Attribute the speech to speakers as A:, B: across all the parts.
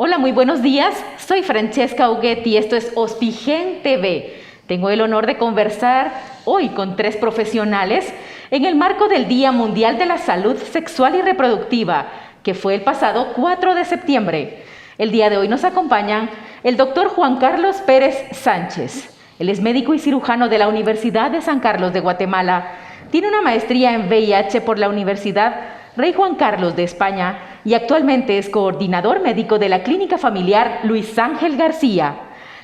A: Hola, muy buenos días. Soy Francesca Huguetti y esto es Hospigen TV. Tengo el honor de conversar hoy con 3 profesionales en el marco del Día Mundial de la Salud Sexual y Reproductiva, que fue el pasado 4 de septiembre. El día de hoy nos acompañan el doctor Juan Carlos Pérez Sánchez. Él es médico y cirujano de la Universidad de San Carlos de Guatemala. Tiene una maestría en VIH por la Universidad Rey Juan Carlos de España y actualmente es coordinador médico de la Clínica Familiar Luis Ángel García,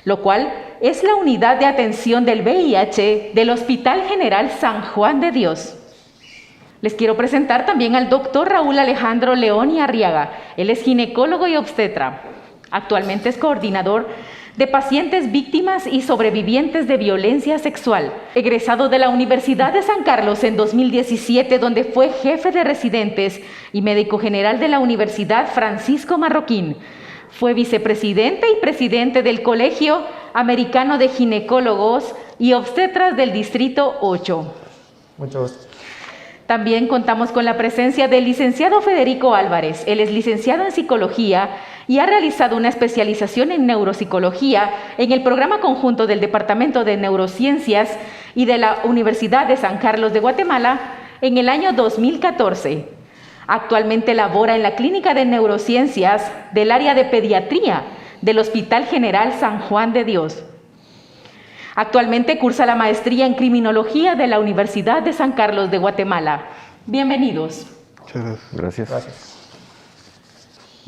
A: lo cual es la unidad de atención del VIH del Hospital General San Juan de Dios. Les quiero presentar también al doctor Raúl Alejandro León y Arriaga. Él es ginecólogo y obstetra. Actualmente es coordinador de pacientes víctimas y sobrevivientes de violencia sexual. Egresado de la Universidad de San Carlos en 2017, donde fue jefe de residentes y médico general de la Universidad Francisco Marroquín. Fue vicepresidente y presidente del Colegio Americano de Ginecólogos y Obstetras del Distrito 8.
B: Mucho gusto.
A: También contamos con la presencia del licenciado Federico Álvarez. Él es licenciado en Psicología y ha realizado una especialización en Neuropsicología en el programa conjunto del Departamento de Neurociencias y de la Universidad de San Carlos de Guatemala en el año 2014. Actualmente labora en la Clínica de Neurociencias del área de Pediatría del Hospital General San Juan de Dios. Actualmente cursa la maestría en Criminología de la Universidad de San Carlos de Guatemala. Bienvenidos.
B: Muchas gracias. Gracias.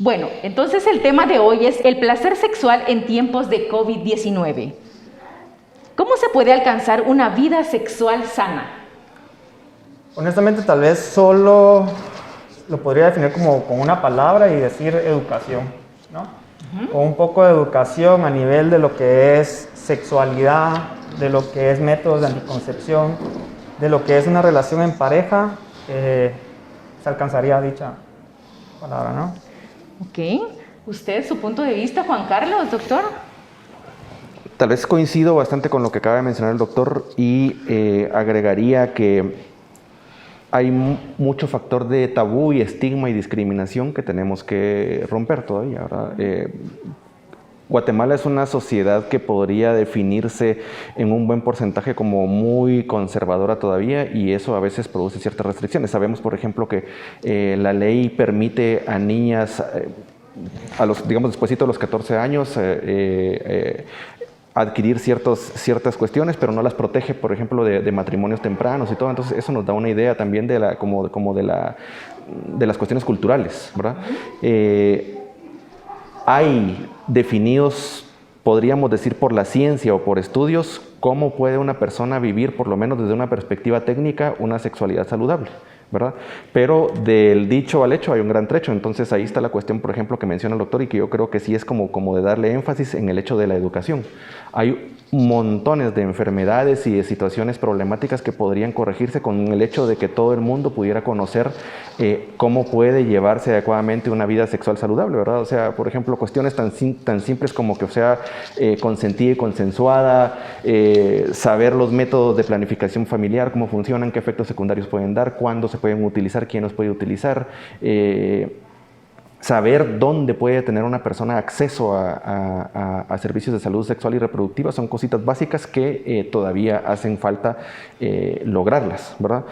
A: Bueno, entonces el tema de hoy es el placer sexual en tiempos de COVID-19. ¿Cómo se puede alcanzar una vida sexual sana?
B: Honestamente, tal vez solo lo podría definir como con una palabra y decir educación, ¿no? Con un poco de educación a nivel de lo que es sexualidad, de lo que es métodos de anticoncepción, de lo que es una relación en pareja, se alcanzaría dicha palabra, ¿no?
A: Ok. ¿Usted, su punto de vista, Juan Carlos, doctor?
C: Tal vez coincido bastante con lo que acaba de mencionar el doctor y agregaría que hay mucho factor de tabú y estigma y discriminación que tenemos que romper todavía, ¿verdad? Guatemala es una sociedad que podría definirse en un buen porcentaje como muy conservadora todavía y eso a veces produce ciertas restricciones. Sabemos, por ejemplo, que la ley permite a niñas, digamos, despuesito de los 14 años, adquirir ciertas cuestiones, pero no las protege, por ejemplo, de matrimonios tempranos y todo. Entonces, eso nos da una idea también de las cuestiones culturales, ¿verdad? Hay definidos, podríamos decir por la ciencia o por estudios, cómo puede una persona vivir, por lo menos desde una perspectiva técnica, una sexualidad saludable, ¿verdad? Pero del dicho al hecho hay un gran trecho. Entonces ahí está la cuestión, por ejemplo, que menciona el doctor y que yo creo que sí es como de darle énfasis en el hecho de la educación. Hay montones de enfermedades y de situaciones problemáticas que podrían corregirse con el hecho de que todo el mundo pudiera conocer cómo puede llevarse adecuadamente una vida sexual saludable, ¿verdad? O sea, por ejemplo, cuestiones tan simples como que sea consentida y consensuada, saber los métodos de planificación familiar, cómo funcionan, qué efectos secundarios pueden dar, cuándo se pueden utilizar, quién los puede utilizar, saber dónde puede tener una persona acceso a servicios de salud sexual y reproductiva son cositas básicas que todavía hacen falta lograrlas, ¿verdad?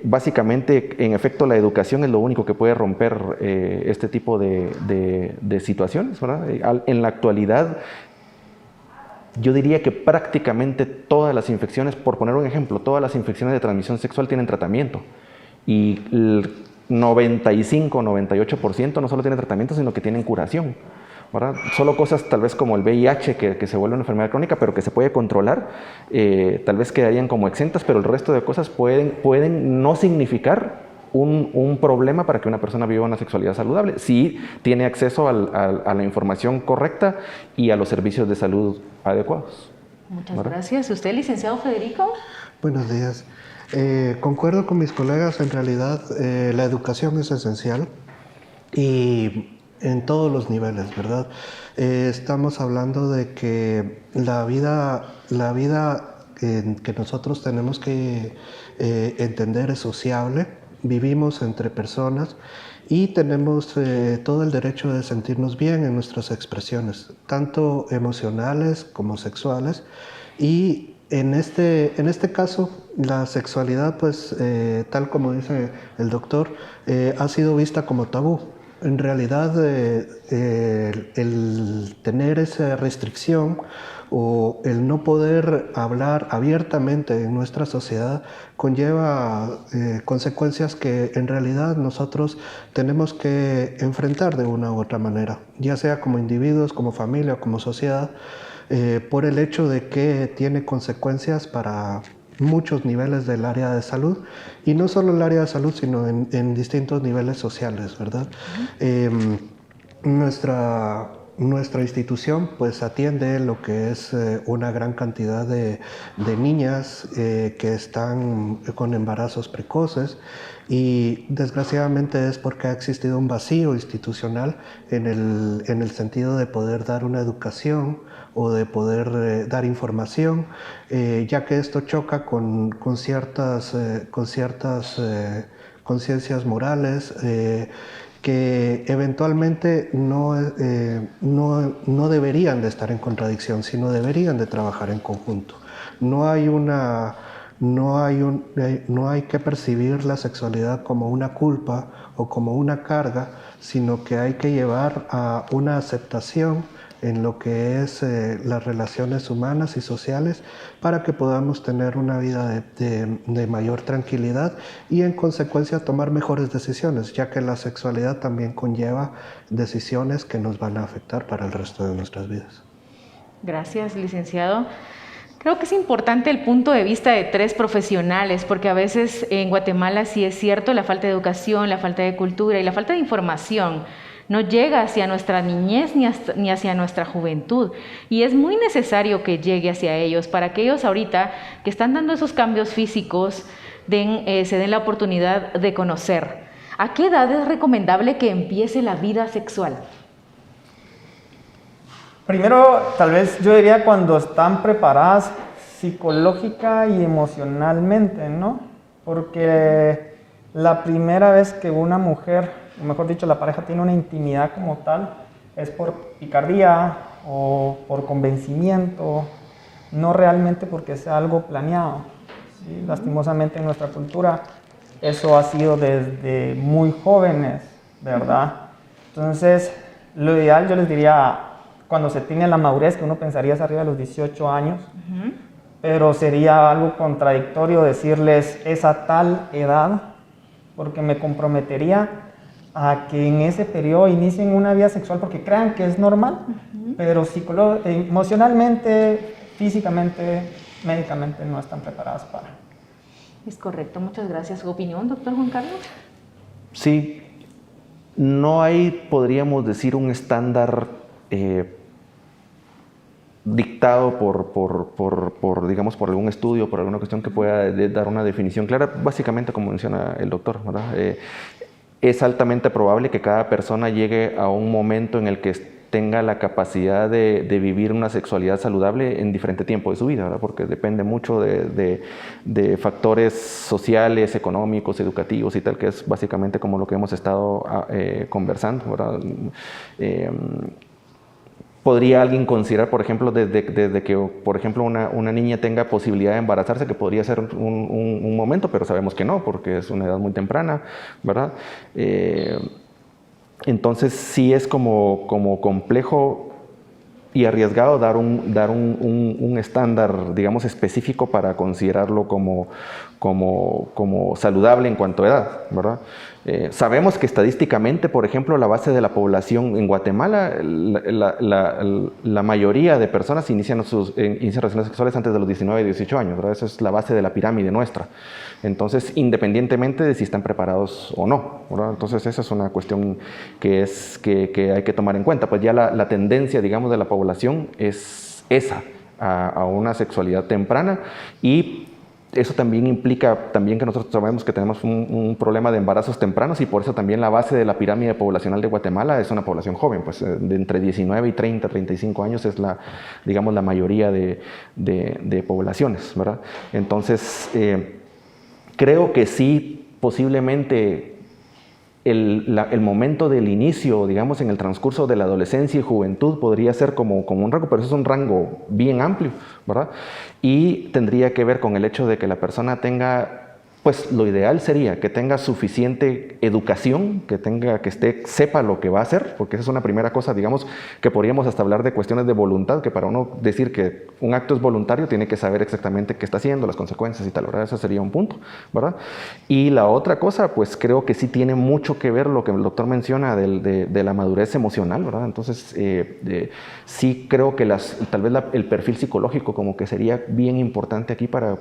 C: Básicamente, en efecto, la educación es lo único que puede romper este tipo de situaciones, ¿verdad? En la actualidad, yo diría que prácticamente todas las infecciones, por poner un ejemplo, todas las infecciones de transmisión sexual tienen tratamiento y 95, 98% no solo tienen tratamiento, sino que tienen curación, ¿verdad? Solo cosas tal vez como el VIH, que se vuelve una enfermedad crónica, pero que se puede controlar, tal vez quedarían como exentas, pero el resto de cosas pueden no significar un problema para que una persona viva una sexualidad saludable, si tiene acceso a la información correcta y a los servicios de salud adecuados.
A: Muchas gracias. ¿Usted, licenciado Federico?
D: Buenos días. Concuerdo con mis colegas, en realidad la educación es esencial y en todos los niveles, ¿verdad? Estamos hablando de que la vida que nosotros tenemos que entender es sociable vivimos entre personas y tenemos todo el derecho de sentirnos bien en nuestras expresiones, tanto emocionales como sexuales. Y en este caso, la sexualidad, pues, tal como dice el doctor, ha sido vista como tabú. En realidad, el tener esa restricción o el no poder hablar abiertamente en nuestra sociedad conlleva consecuencias que en realidad nosotros tenemos que enfrentar de una u otra manera, ya sea como individuos, como familia o como sociedad, por el hecho de que tiene consecuencias para muchos niveles del área de salud, y no solo el área de salud, sino en distintos niveles sociales, ¿verdad? Nuestra institución pues atiende lo que es una gran cantidad de niñas que están con embarazos precoces, y desgraciadamente es porque ha existido un vacío institucional en el sentido de poder dar una educación o de poder dar información, ya que esto choca con ciertas conciencias morales que eventualmente no deberían de estar en contradicción, sino deberían de trabajar en conjunto. No hay que percibir la sexualidad como una culpa o como una carga, sino que hay que llevar a una aceptación en lo que es las relaciones humanas y sociales, para que podamos tener una vida de mayor tranquilidad y en consecuencia tomar mejores decisiones, ya que la sexualidad también conlleva decisiones que nos van a afectar para el resto de nuestras vidas.
A: Gracias, licenciado. Creo que es importante el punto de vista de tres profesionales, porque a veces en Guatemala sí es cierto la falta de educación, la falta de cultura y la falta de información no llega hacia nuestra niñez ni hacia nuestra juventud, y es muy necesario que llegue hacia ellos para que ellos ahorita que están dando esos cambios físicos se den la oportunidad de conocer. ¿A qué edad es recomendable que empiece la vida sexual?
B: Primero, tal vez yo diría cuando están preparadas psicológica y emocionalmente, ¿no? Porque la primera vez que una mujer, o mejor dicho, la pareja tiene una intimidad como tal, es por picardía o por convencimiento, no realmente porque sea algo planeado, ¿sí? Lastimosamente en nuestra cultura eso ha sido desde muy jóvenes, ¿verdad? Entonces, lo ideal yo les diría, cuando se tiene la madurez, que uno pensaría es arriba de los 18 años, pero sería algo contradictorio decirles esa tal edad, porque me comprometería a que en ese periodo inicien una vida sexual porque crean que es normal, pero emocionalmente, físicamente, médicamente no están preparadas para.
A: Es correcto, muchas gracias. ¿Su opinión, doctor Juan Carlos?
C: Sí, no hay, podríamos decir, un estándar dictado digamos, por algún estudio, por alguna cuestión que pueda dar una definición clara. Básicamente, como menciona el doctor, ¿verdad? Es altamente probable que cada persona llegue a un momento en el que tenga la capacidad de vivir una sexualidad saludable en diferente tiempo de su vida, ¿verdad? Porque depende mucho de factores sociales, económicos, educativos y tal, que es básicamente como lo que hemos estado conversando, ¿verdad? ¿Podría alguien considerar, por ejemplo, desde que, por ejemplo, una niña tenga posibilidad de embarazarse, que podría ser un momento, pero sabemos que no, porque es una edad muy temprana, ¿verdad? Entonces sí es como complejo y arriesgado dar un estándar, digamos, específico para considerarlo como saludable en cuanto a edad, ¿verdad? Sabemos que estadísticamente, por ejemplo, la base de la población en Guatemala, la mayoría de personas inician relaciones sexuales antes de los 19 y 18 años, ¿verdad? Esa es la base de la pirámide nuestra. Entonces, independientemente de si están preparados o no, ¿verdad? Entonces, esa es una cuestión que hay que tomar en cuenta. Pues ya la tendencia, digamos, de la población es esa, a una sexualidad temprana, y eso también implica que nosotros sabemos que tenemos un problema de embarazos tempranos, y por eso también la base de la pirámide poblacional de Guatemala es una población joven, pues de entre 19 y 30, 35 años es digamos, la mayoría de poblaciones, ¿verdad? Entonces, creo que sí posiblemente el momento del inicio, digamos, en el transcurso de la adolescencia y juventud podría ser como un rango, pero eso es un rango bien amplio, ¿verdad? Y tendría que ver con el hecho de que la persona tenga, pues lo ideal sería que tenga suficiente educación, sepa lo que va a hacer, porque esa es una primera cosa, digamos, que podríamos hasta hablar de cuestiones de voluntad, que para uno decir que un acto es voluntario, tiene que saber exactamente qué está haciendo, las consecuencias y tal, ¿verdad? Ese sería un punto, ¿verdad? Y la otra cosa, pues creo que sí tiene mucho que ver lo que el doctor menciona de la madurez emocional, ¿verdad? Entonces, sí creo que tal vez el perfil psicológico como que sería bien importante aquí para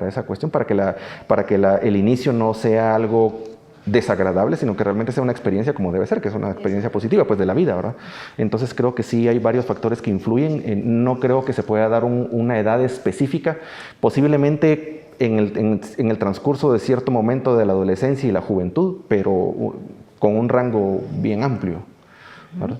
C: esa cuestión, para que el inicio no sea algo desagradable, sino que realmente sea una experiencia como debe ser, que es una experiencia positiva, pues, de la vida, ¿verdad? Entonces creo que sí hay varios factores que influyen. No creo que se pueda dar una edad específica. Posiblemente en el transcurso de cierto momento de la adolescencia y la juventud, pero con un rango bien amplio, ¿verdad?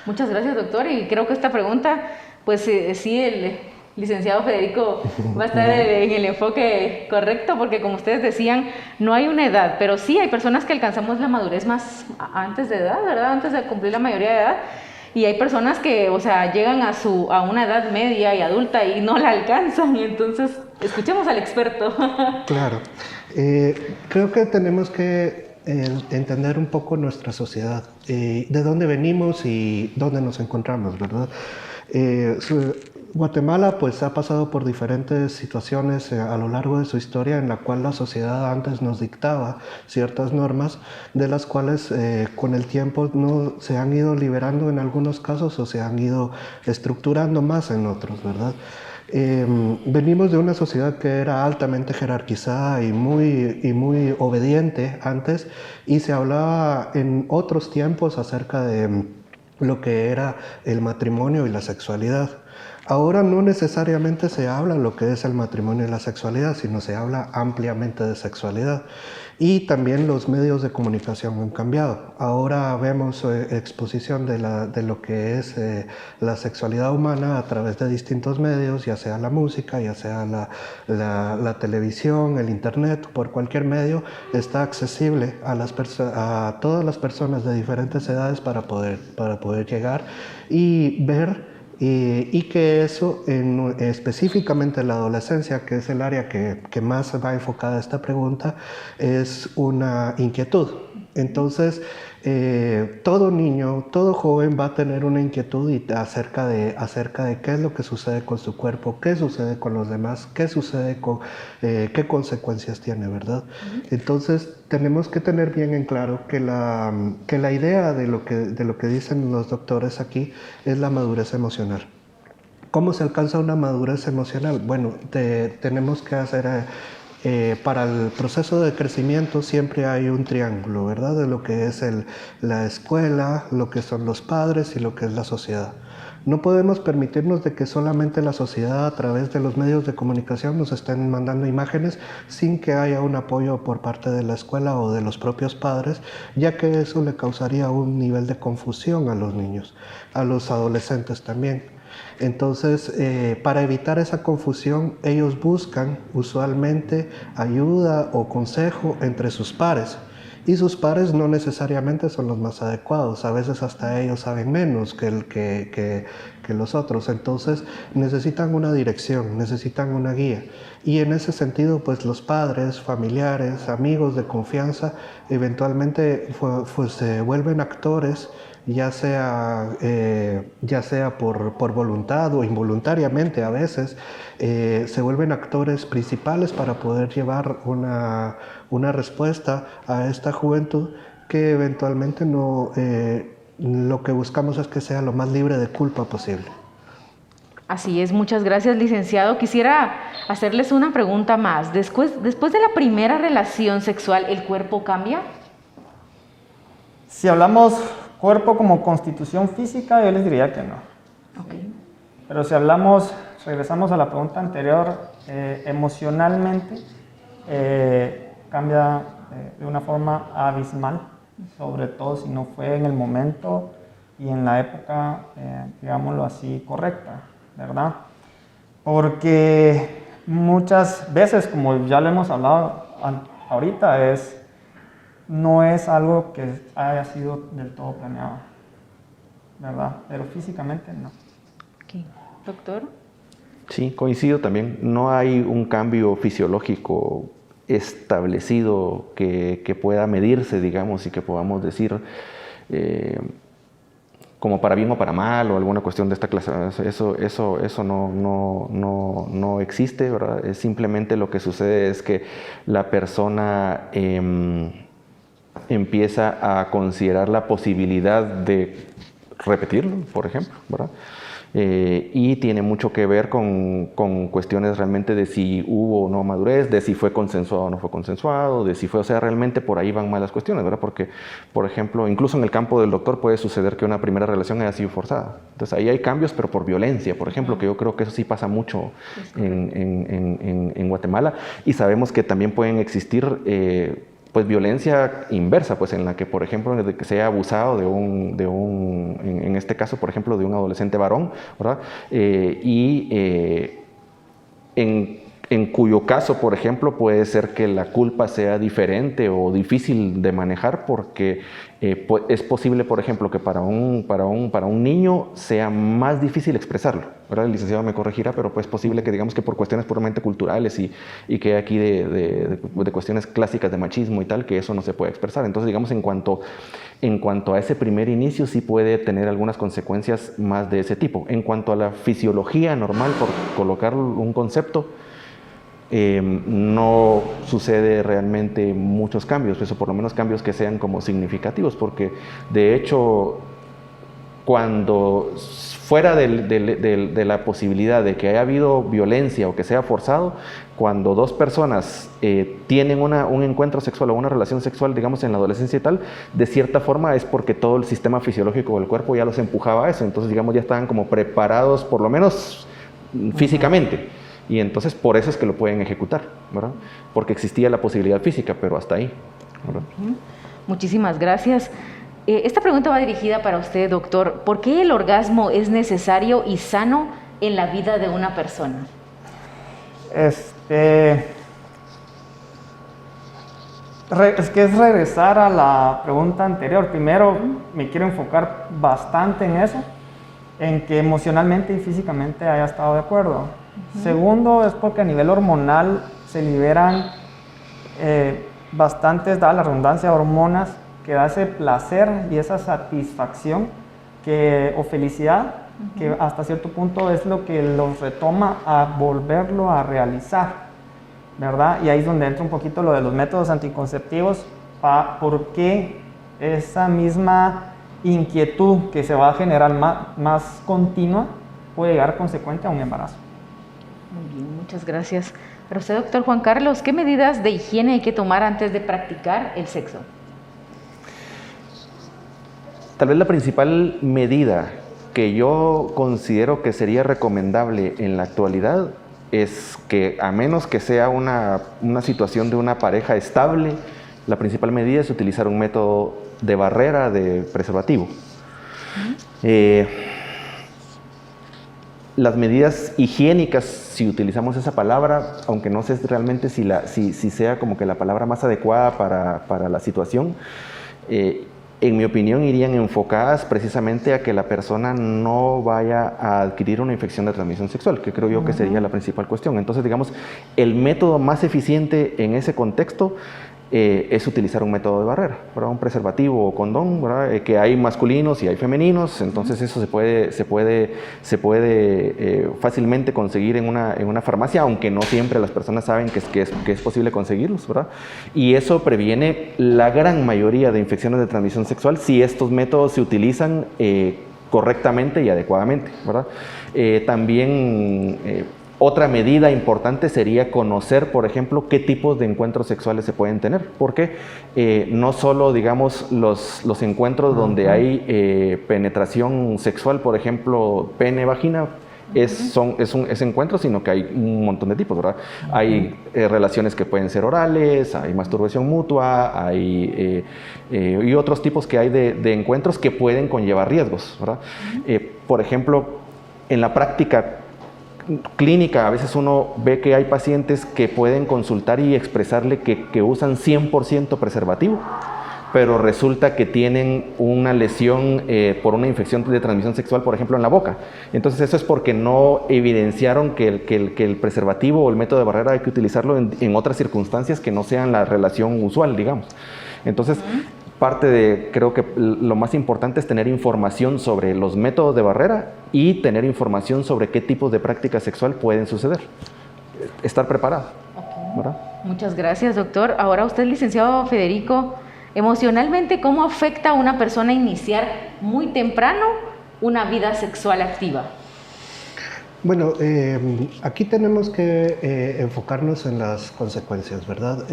A: Muchas gracias, doctor. Y creo que esta pregunta, pues sí, el licenciado Federico va a estar en el enfoque correcto, porque como ustedes decían, no hay una edad, pero sí hay personas que alcanzamos la madurez más antes de edad, ¿verdad? Antes de cumplir la mayoría de edad. Y hay personas que, o sea, llegan a una edad media y adulta y no la alcanzan. Y entonces, escuchemos al experto.
D: Claro. Creo que tenemos que entender un poco nuestra sociedad, de dónde venimos y dónde nos encontramos, ¿verdad? Guatemala pues ha pasado por diferentes situaciones a lo largo de su historia en la cual la sociedad antes nos dictaba ciertas normas de las cuales con el tiempo no se han ido liberando en algunos casos o se han ido estructurando más en otros, ¿verdad? Venimos de una sociedad que era altamente jerarquizada y muy obediente antes, y se hablaba en otros tiempos acerca de lo que era el matrimonio y la sexualidad. Ahora no necesariamente se habla lo que es el matrimonio y la sexualidad, sino se habla ampliamente de sexualidad. Y también los medios de comunicación han cambiado. Ahora vemos exposición de lo que es la sexualidad humana a través de distintos medios, ya sea la música, ya sea la televisión, el internet, por cualquier medio está accesible a todas las personas de diferentes edades para poder llegar y ver. Y que eso, específicamente en la adolescencia, que es el área que más va enfocada a esta pregunta, es una inquietud. Entonces, todo niño, todo joven va a tener una inquietud acerca de qué es lo que sucede con su cuerpo, qué sucede con los demás, qué sucede qué consecuencias tiene, ¿verdad? Entonces, tenemos que tener bien en claro que la idea de lo que dicen los doctores aquí es la madurez emocional. ¿Cómo se alcanza una madurez emocional? Bueno, tenemos que hacer... para el proceso de crecimiento siempre hay un triángulo, ¿verdad? De lo que es la escuela, lo que son los padres y lo que es la sociedad. No podemos permitirnos de que solamente la sociedad a través de los medios de comunicación nos estén mandando imágenes sin que haya un apoyo por parte de la escuela o de los propios padres, ya que eso le causaría un nivel de confusión a los niños, a los adolescentes también. Entonces, para evitar esa confusión, ellos buscan usualmente ayuda o consejo entre sus pares. Y sus pares no necesariamente son los más adecuados, a veces hasta ellos saben menos que los otros, entonces necesitan una dirección, necesitan una guía. Y en ese sentido, pues los padres, familiares, amigos de confianza, eventualmente pues, se vuelven actores, ya sea por voluntad o involuntariamente a veces, se vuelven actores principales para poder llevar una respuesta a esta juventud que eventualmente lo que buscamos es que sea lo más libre de culpa posible.
A: Así es, muchas gracias, licenciado. Quisiera hacerles una pregunta más. Después de la primera relación sexual, ¿el cuerpo cambia?
B: Si hablamos cuerpo como constitución física, yo les diría que no.
A: Okay.
B: Pero si regresamos a la pregunta anterior, emocionalmente cambia de una forma abismal, sobre todo si no fue en el momento y en la época, digámoslo así, correcta, ¿verdad? Porque muchas veces, como ya lo hemos hablado ahorita, no es algo que haya sido del todo planeado, ¿verdad? Pero físicamente no.
A: Okay. Doctor.
C: Sí, coincido también. No hay un cambio fisiológico establecido que pueda medirse, digamos, y que podamos decir como para bien o para mal o alguna cuestión de esta clase. Eso no existe, ¿verdad? Simplemente lo que sucede es que la persona empieza a considerar la posibilidad de repetirlo, por ejemplo, ¿verdad? Y tiene mucho que ver con cuestiones realmente de si hubo o no madurez, de si fue consensuado o no fue consensuado, de si fue, o sea, realmente por ahí van malas cuestiones, ¿verdad? Porque, por ejemplo, incluso en el campo del doctor puede suceder que una primera relación haya sido forzada. Entonces ahí hay cambios, pero por violencia, por ejemplo, que yo creo que eso sí pasa mucho en Guatemala. Y sabemos que también pueden existir pues violencia inversa, pues en la que, por ejemplo, de que se haya abusado en este caso, por ejemplo, de un adolescente varón, ¿verdad? En cuyo caso, por ejemplo, puede ser que la culpa sea diferente o difícil de manejar porque es posible, por ejemplo, que para un niño sea más difícil expresarlo, ¿verdad? El licenciado me corregirá, pero pues es posible que digamos que por cuestiones puramente culturales y que aquí de cuestiones clásicas de machismo y tal, que eso no se puede expresar. Entonces, digamos, en cuanto a ese primer inicio, sí puede tener algunas consecuencias más de ese tipo. En cuanto a la fisiología normal, por colocar un concepto, no sucede realmente muchos cambios, o por lo menos cambios que sean como significativos, porque de hecho, cuando fuera de la posibilidad de que haya habido violencia o que sea forzado, cuando dos personas tienen un encuentro sexual o una relación sexual, digamos en la adolescencia y tal, de cierta forma es porque todo el sistema fisiológico del cuerpo ya los empujaba a eso, entonces digamos ya estaban como preparados por lo menos físicamente. Y entonces por eso es que lo pueden ejecutar, ¿verdad? Porque existía la posibilidad física, pero hasta ahí, ¿verdad?
A: Muchísimas gracias. Esta pregunta va dirigida para usted, doctor. ¿Por qué el orgasmo es necesario y sano en la vida de una persona?
B: Es que es regresar a la pregunta anterior. Primero, me quiero enfocar bastante en eso, en que emocionalmente y físicamente haya estado de acuerdo. Segundo, es porque a nivel hormonal se liberan bastantes, dada la redundancia, hormonas que da ese placer y esa satisfacción o felicidad que hasta cierto punto es lo que los retoma a volverlo a realizar, ¿verdad? Y ahí es donde entra un poquito lo de los métodos anticonceptivos, porque esa misma inquietud que se va a generar más continua puede llegar consecuente a un embarazo.
A: Muy bien, muchas gracias. Para usted, doctor Juan Carlos, ¿qué medidas de higiene hay que tomar antes de practicar el sexo?
C: Tal vez la principal medida que yo considero que sería recomendable en la actualidad es que, a menos que sea una situación de una pareja estable, la principal medida es utilizar un método de barrera de preservativo. Las medidas higiénicas, si utilizamos esa palabra, aunque no sé realmente si sea como que la palabra más adecuada para la situación, en mi opinión irían enfocadas precisamente a que la persona no vaya a adquirir una infección de transmisión sexual, que creo yo que sería la principal cuestión. Entonces, digamos, el método más eficiente en ese contexto es utilizar un método de barrera, ¿verdad? Un preservativo o condón, ¿verdad? Que hay masculinos y hay femeninos, entonces eso se puede fácilmente conseguir en una farmacia, aunque no siempre las personas saben que es posible conseguirlos, ¿verdad? Y eso previene la gran mayoría de infecciones de transmisión sexual si estos métodos se utilizan correctamente y adecuadamente, ¿verdad? También otra medida importante sería conocer, por ejemplo, qué tipos de encuentros sexuales se pueden tener, porque no solo, digamos, los encuentros donde hay penetración sexual, por ejemplo, pene-vagina, es encuentro, sino que hay un montón de tipos, ¿verdad? Hay relaciones que pueden ser orales, hay masturbación mutua, y otros tipos que hay de encuentros que pueden conllevar riesgos, ¿verdad? Por ejemplo, en la práctica clínica a veces uno ve que hay pacientes que pueden consultar y expresarle que usan 100% preservativo, pero resulta que tienen una lesión por una infección de transmisión sexual, por ejemplo, en la boca. Entonces eso es porque no evidenciaron que el preservativo o el método de barrera hay que utilizarlo en otras circunstancias que no sean la relación usual, digamos. Entonces, creo que lo más importante es tener información sobre los métodos de barrera y tener información sobre qué tipos de práctica sexual pueden suceder. Estar preparado. ¿Verdad?
A: Muchas gracias, doctor. Ahora usted, licenciado Federico, emocionalmente, ¿cómo afecta a una persona iniciar muy temprano una vida sexual activa?
D: Bueno, aquí tenemos que enfocarnos en las consecuencias, ¿verdad?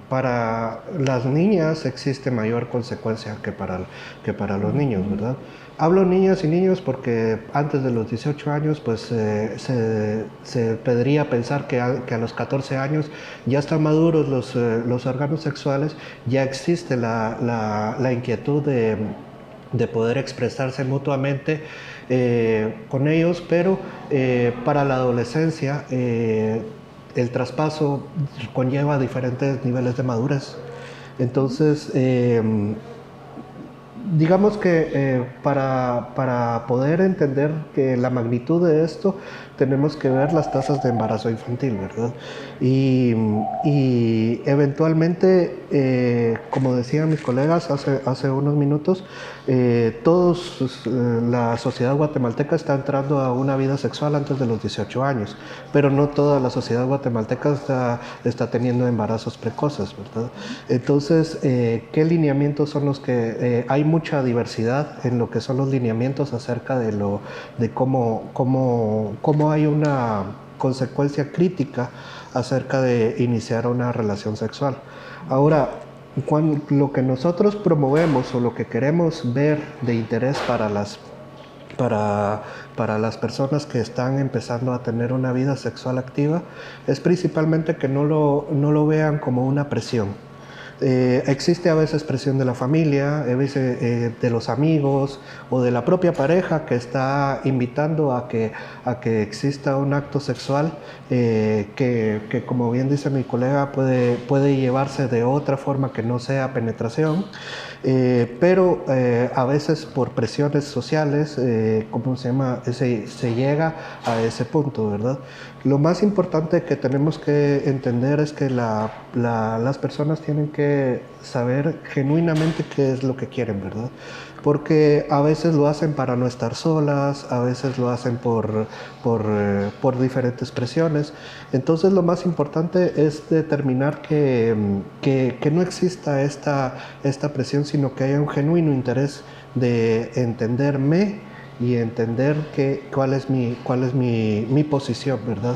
D: Para las niñas existe mayor consecuencia que para los niños, ¿verdad? Hablo niñas y niños porque antes de los 18 años, pues se podría pensar que a los 14 años ya están maduros los órganos sexuales, ya existe la inquietud de poder expresarse mutuamente con ellos, pero para la adolescencia el traspaso conlleva diferentes niveles de madurez. Entonces, digamos que para poder entender que la magnitud de esto, tenemos que ver las tasas de embarazo infantil, ¿verdad? Y eventualmente, como decían mis colegas hace unos minutos, la sociedad guatemalteca está entrando a una vida sexual antes de los 18 años, pero no toda la sociedad guatemalteca está teniendo embarazos precoces, ¿verdad? Entonces, ¿qué lineamientos son los que hay mucha diversidad en lo que son los lineamientos acerca de cómo hay una consecuencia crítica acerca de iniciar una relación sexual? Ahora, lo que nosotros promovemos o lo que queremos ver de interés para las personas que están empezando a tener una vida sexual activa es principalmente que no lo vean como una presión. Existe a veces presión de la familia, a veces de los amigos o de la propia pareja que está invitando a que exista un acto sexual que como bien dice mi colega puede llevarse de otra forma que no sea penetración, pero a veces por presiones sociales, se llega a ese punto, ¿verdad? Lo más importante que tenemos que entender es que las personas tienen que saber genuinamente qué es lo que quieren, ¿verdad? Porque a veces lo hacen para no estar solas, a veces lo hacen por diferentes presiones. Entonces lo más importante es determinar que no exista esta presión, sino que haya un genuino interés de entenderme y entender cuál es mi posición, ¿verdad?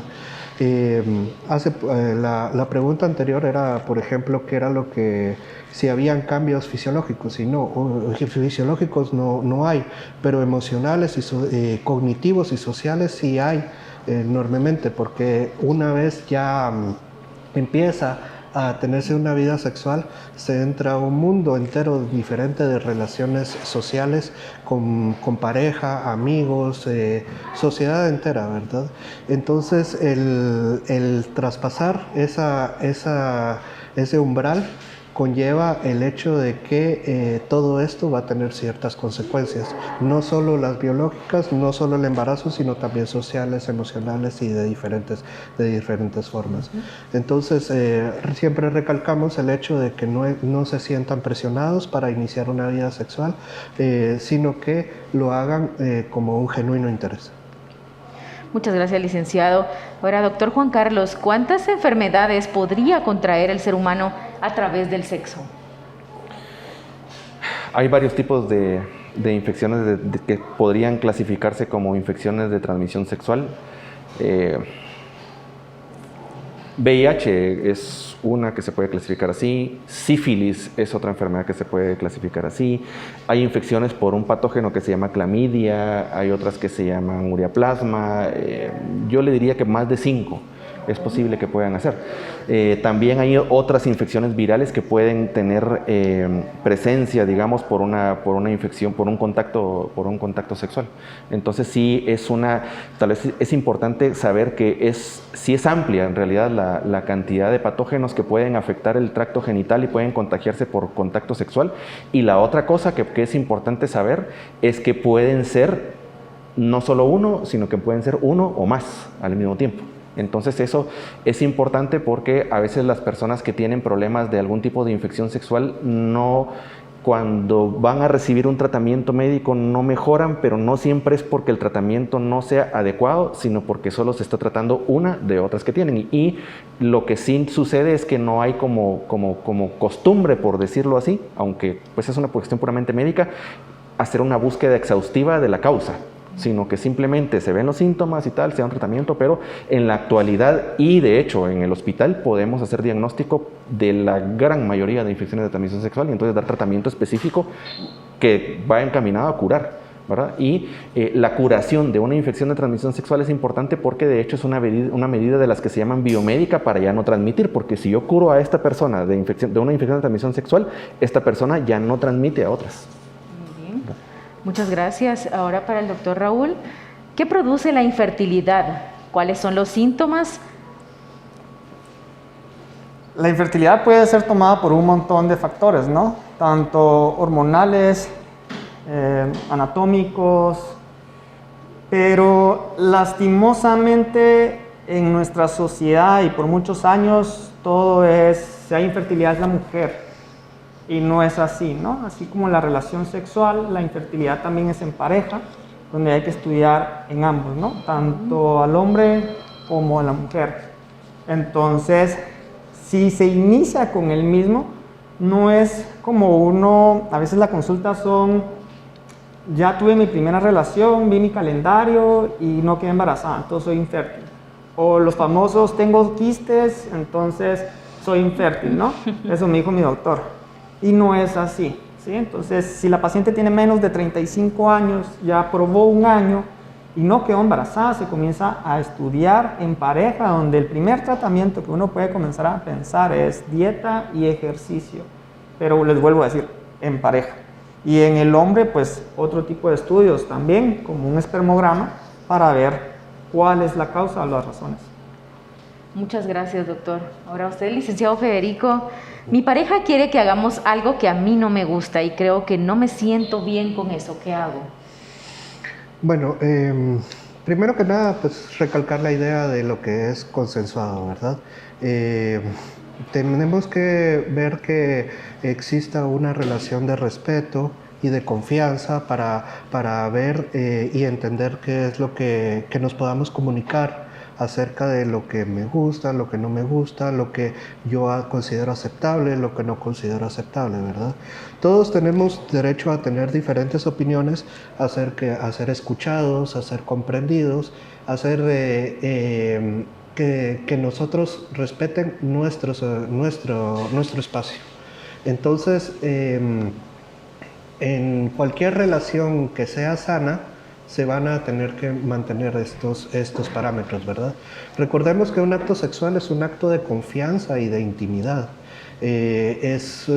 D: La pregunta anterior era, por ejemplo, qué era lo que, si habían cambios fisiológicos, y no, fisiológicos no hay, pero emocionales y cognitivos y sociales sí hay enormemente, porque una vez ya empieza a tenerse una vida sexual, se entra a un mundo entero diferente de relaciones sociales con pareja, amigos, sociedad entera, ¿verdad? Entonces, el traspasar ese umbral conlleva el hecho de que todo esto va a tener ciertas consecuencias, no solo las biológicas, no solo el embarazo, sino también sociales, emocionales y de diferentes formas. Entonces, siempre recalcamos el hecho de que no se sientan presionados para iniciar una vida sexual, sino que lo hagan como un genuino interés.
A: Muchas gracias, licenciado. Ahora, doctor Juan Carlos, ¿cuántas enfermedades podría contraer el ser humano a través del sexo?
C: Hay varios tipos de infecciones que podrían clasificarse como infecciones de transmisión sexual. VIH es una que se puede clasificar así, sífilis es otra enfermedad que se puede clasificar así, hay infecciones por un patógeno que se llama clamidia, hay otras que se llaman ureaplasma, yo le diría que más de 5 es posible que puedan hacer. También hay otras infecciones virales que pueden tener presencia, digamos, por una infección, por un contacto sexual. Entonces sí tal vez es importante saber que sí es amplia en realidad la cantidad de patógenos que pueden afectar el tracto genital y pueden contagiarse por contacto sexual. Y la otra cosa que es importante saber es que pueden ser no solo uno, sino que pueden ser uno o más al mismo tiempo. Entonces eso es importante porque a veces las personas que tienen problemas de algún tipo de infección sexual cuando van a recibir un tratamiento médico no mejoran, pero no siempre es porque el tratamiento no sea adecuado, sino porque solo se está tratando una de otras que tienen. Y lo que sí sucede es que no hay como costumbre, por decirlo así, aunque pues es una cuestión puramente médica, hacer una búsqueda exhaustiva de la causa, sino que simplemente se ven los síntomas y tal, se da un tratamiento, pero en la actualidad y de hecho en el hospital podemos hacer diagnóstico de la gran mayoría de infecciones de transmisión sexual y entonces dar tratamiento específico que va encaminado a curar, ¿verdad? Y la curación de una infección de transmisión sexual es importante porque de hecho es una medida de las que se llaman biomédica para ya no transmitir, porque si yo curo a esta persona de una infección de transmisión sexual, esta persona ya no transmite a otras.
A: Muchas gracias. Ahora para el doctor Raúl, ¿qué produce la infertilidad? ¿Cuáles son los síntomas?
B: La infertilidad puede ser tomada por un montón de factores, ¿no? Tanto hormonales, anatómicos, pero lastimosamente en nuestra sociedad y por muchos años si hay infertilidad es la mujer. Y no es así, ¿no? Así como la relación sexual, la infertilidad también es en pareja, donde hay que estudiar en ambos, ¿no? Tanto al hombre como a la mujer. Entonces, si se inicia con el mismo, no es como a veces la consulta son, ya tuve mi primera relación, vi mi calendario y no quedé embarazada, entonces soy infértil. O los famosos, tengo quistes, entonces soy infértil, ¿no? Eso me dijo mi doctor. Y no es así, ¿sí? Entonces, si la paciente tiene menos de 35 años, ya probó un año y no quedó embarazada, se comienza a estudiar en pareja, donde el primer tratamiento que uno puede comenzar a pensar es dieta y ejercicio. Pero les vuelvo a decir, en pareja. Y en el hombre, pues, otro tipo de estudios también, como un espermograma, para ver cuál es la causa o las razones.
A: Muchas gracias, doctor. Ahora usted, licenciado Federico, mi pareja quiere que hagamos algo que a mí no me gusta y creo que no me siento bien con eso. ¿Qué hago?
D: Bueno, primero que nada, pues recalcar la idea de lo que es consensuado, ¿verdad? Tenemos que ver que exista una relación de respeto y de confianza para ver y entender qué es lo que nos podamos comunicar acerca de lo que me gusta, lo que no me gusta, lo que yo considero aceptable, lo que no considero aceptable, ¿verdad? Todos tenemos derecho a tener diferentes opiniones, a ser escuchados, a ser comprendidos, a ser que nosotros respeten nuestro espacio. Entonces, en cualquier relación que sea sana, se van a tener que mantener estos parámetros, ¿verdad? Recordemos que un acto sexual es un acto de confianza y de intimidad. Es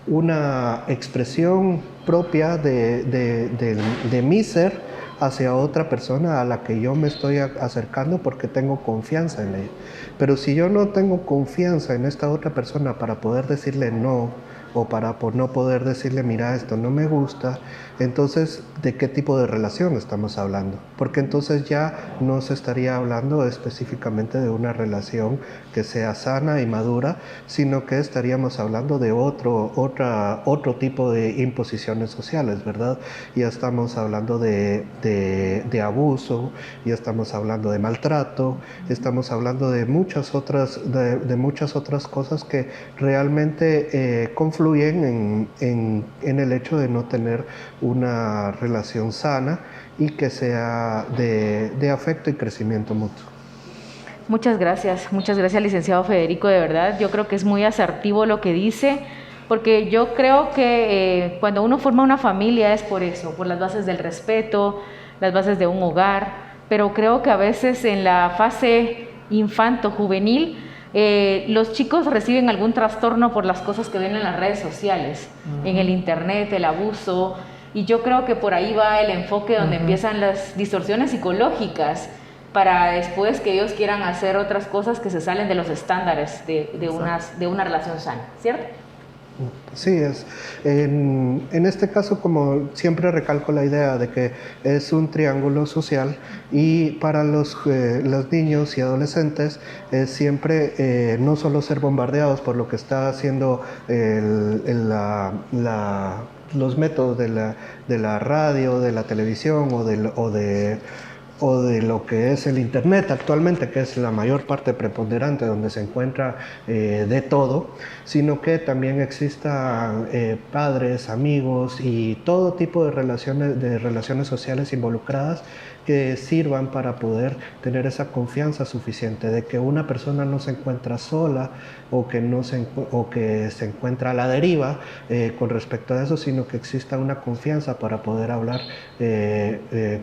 D: una expresión propia de mi ser hacia otra persona a la que yo me estoy acercando porque tengo confianza en ella. Pero si yo no tengo confianza en esta otra persona para poder decirle no, o para no poder decirle, mira, esto no me gusta, entonces, ¿de qué tipo de relación estamos hablando? Porque entonces ya no se estaría hablando específicamente de una relación que sea sana y madura, sino que estaríamos hablando de otro tipo de imposiciones sociales, ¿verdad? Ya estamos hablando de abuso, ya estamos hablando de maltrato, estamos hablando de muchas otras cosas que realmente confluyen en el hecho de no tener una relación sana y que sea de afecto y crecimiento mutuo.
A: Muchas gracias, licenciado Federico, de verdad. Yo creo que es muy asertivo lo que dice, porque yo creo que cuando uno forma una familia es por eso, por las bases del respeto, las bases de un hogar, pero creo que a veces en la fase infanto-juvenil, los chicos reciben algún trastorno por las cosas que ven en las redes sociales, en el internet, el abuso, y yo creo que por ahí va el enfoque donde empiezan las distorsiones psicológicas para después que ellos quieran hacer otras cosas que se salen de los estándares de una relación sana, ¿cierto?
D: Sí, es. En este caso, como siempre recalco la idea de que es un triángulo social y para los niños y adolescentes es siempre no solo ser bombardeados por lo que está haciendo los métodos de la radio, de la televisión o de lo que es el internet actualmente, que es la mayor parte preponderante donde se encuentra de todo, sino que también existan padres, amigos y todo tipo de relaciones sociales involucradas que sirvan para poder tener esa confianza suficiente de que una persona no se encuentra sola o que se encuentra a la deriva con respecto a eso, sino que exista una confianza para poder hablar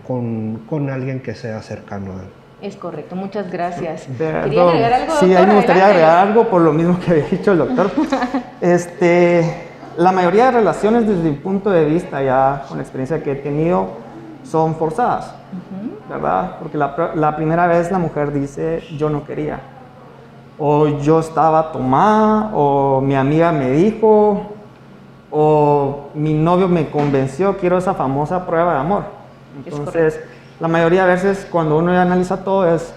D: con alguien que sea cercano a él.
A: Es correcto, muchas gracias.
B: ¿Quería
A: agregar algo,
B: sí,
A: doctor?
B: ahí me gustaría
A: Adelante.
B: agregar algo por lo mismo que había dicho el doctor. La mayoría de relaciones desde mi punto de vista, ya con la experiencia que he tenido, son forzadas, ¿verdad? Porque la primera vez la mujer dice, yo no quería, o yo estaba tomada, o mi amiga me dijo, o mi novio me convenció, quiero esa famosa prueba de amor. Entonces, la mayoría de veces cuando uno ya analiza todo es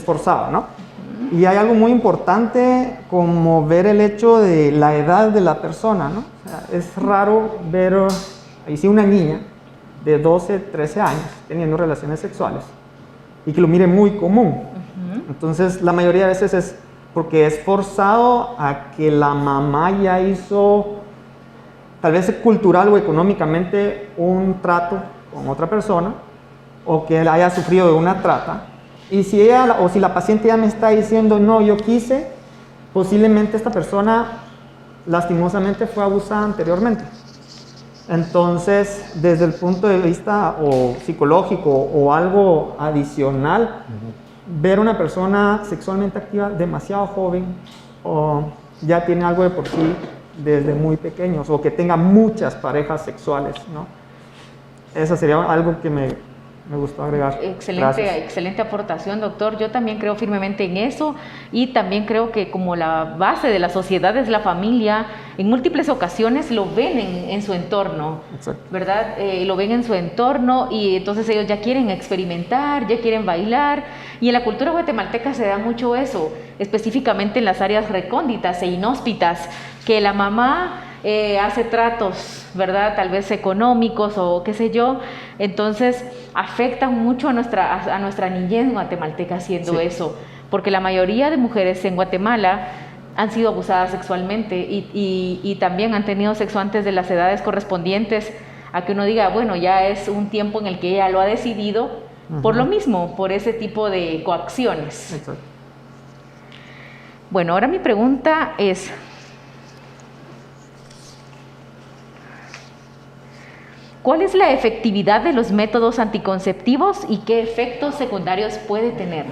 B: forzado, ¿no? Y hay algo muy importante como ver el hecho de la edad de la persona, ¿no? O sea, es raro ver, ahí sí, una niña de 12, 13 años teniendo relaciones sexuales y que lo mire muy común. Entonces, la mayoría de veces es porque es forzado a que la mamá ya hizo, tal vez cultural o económicamente, un trato con otra persona, o que él haya sufrido de una trata. Y si ella o si la paciente ya me está diciendo, no, yo quise, posiblemente esta persona lastimosamente fue abusada anteriormente. Entonces, desde el punto de vista o psicológico o algo adicional, ver una persona sexualmente activa demasiado joven o ya tiene algo de por sí desde muy pequeños, o que tenga muchas parejas sexuales, ¿no? Eso sería algo que me gustó agregar.
A: Excelente aportación, doctor. Yo también creo firmemente en eso, y también creo que como la base de la sociedad es la familia, en múltiples ocasiones lo ven en su entorno. Exacto. ¿Verdad? Lo ven en su entorno y entonces ellos ya quieren experimentar, ya quieren bailar, y en la cultura guatemalteca se da mucho eso, específicamente en las áreas recónditas e inhóspitas, que la mamá hace tratos, ¿verdad? Tal vez económicos o qué sé yo, entonces afectan mucho a nuestra niñez guatemalteca haciendo eso, porque la mayoría de mujeres en Guatemala han sido abusadas sexualmente y también han tenido sexo antes de las edades correspondientes a que uno diga, bueno, ya es un tiempo en el que ella lo ha decidido, por lo mismo, por ese tipo de coacciones.
B: Exacto.
A: Bueno, ahora mi pregunta es, ¿cuál es la efectividad de los métodos anticonceptivos y qué efectos secundarios puede tener?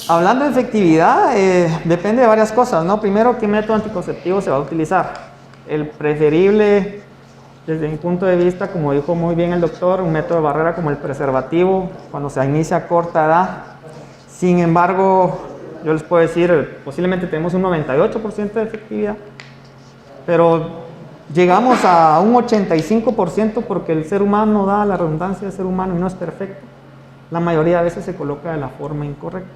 B: Hablando de efectividad, depende de varias cosas, ¿no? Primero, ¿qué método anticonceptivo se va a utilizar? El preferible, desde mi punto de vista, como dijo muy bien el doctor, un método de barrera como el preservativo, cuando se inicia a corta edad. Sin embargo, yo les puedo decir, posiblemente tenemos un 98% de efectividad, pero llegamos a un 85% porque el ser humano, da la redundancia del ser humano y no es perfecto. La mayoría de veces se coloca de la forma incorrecta.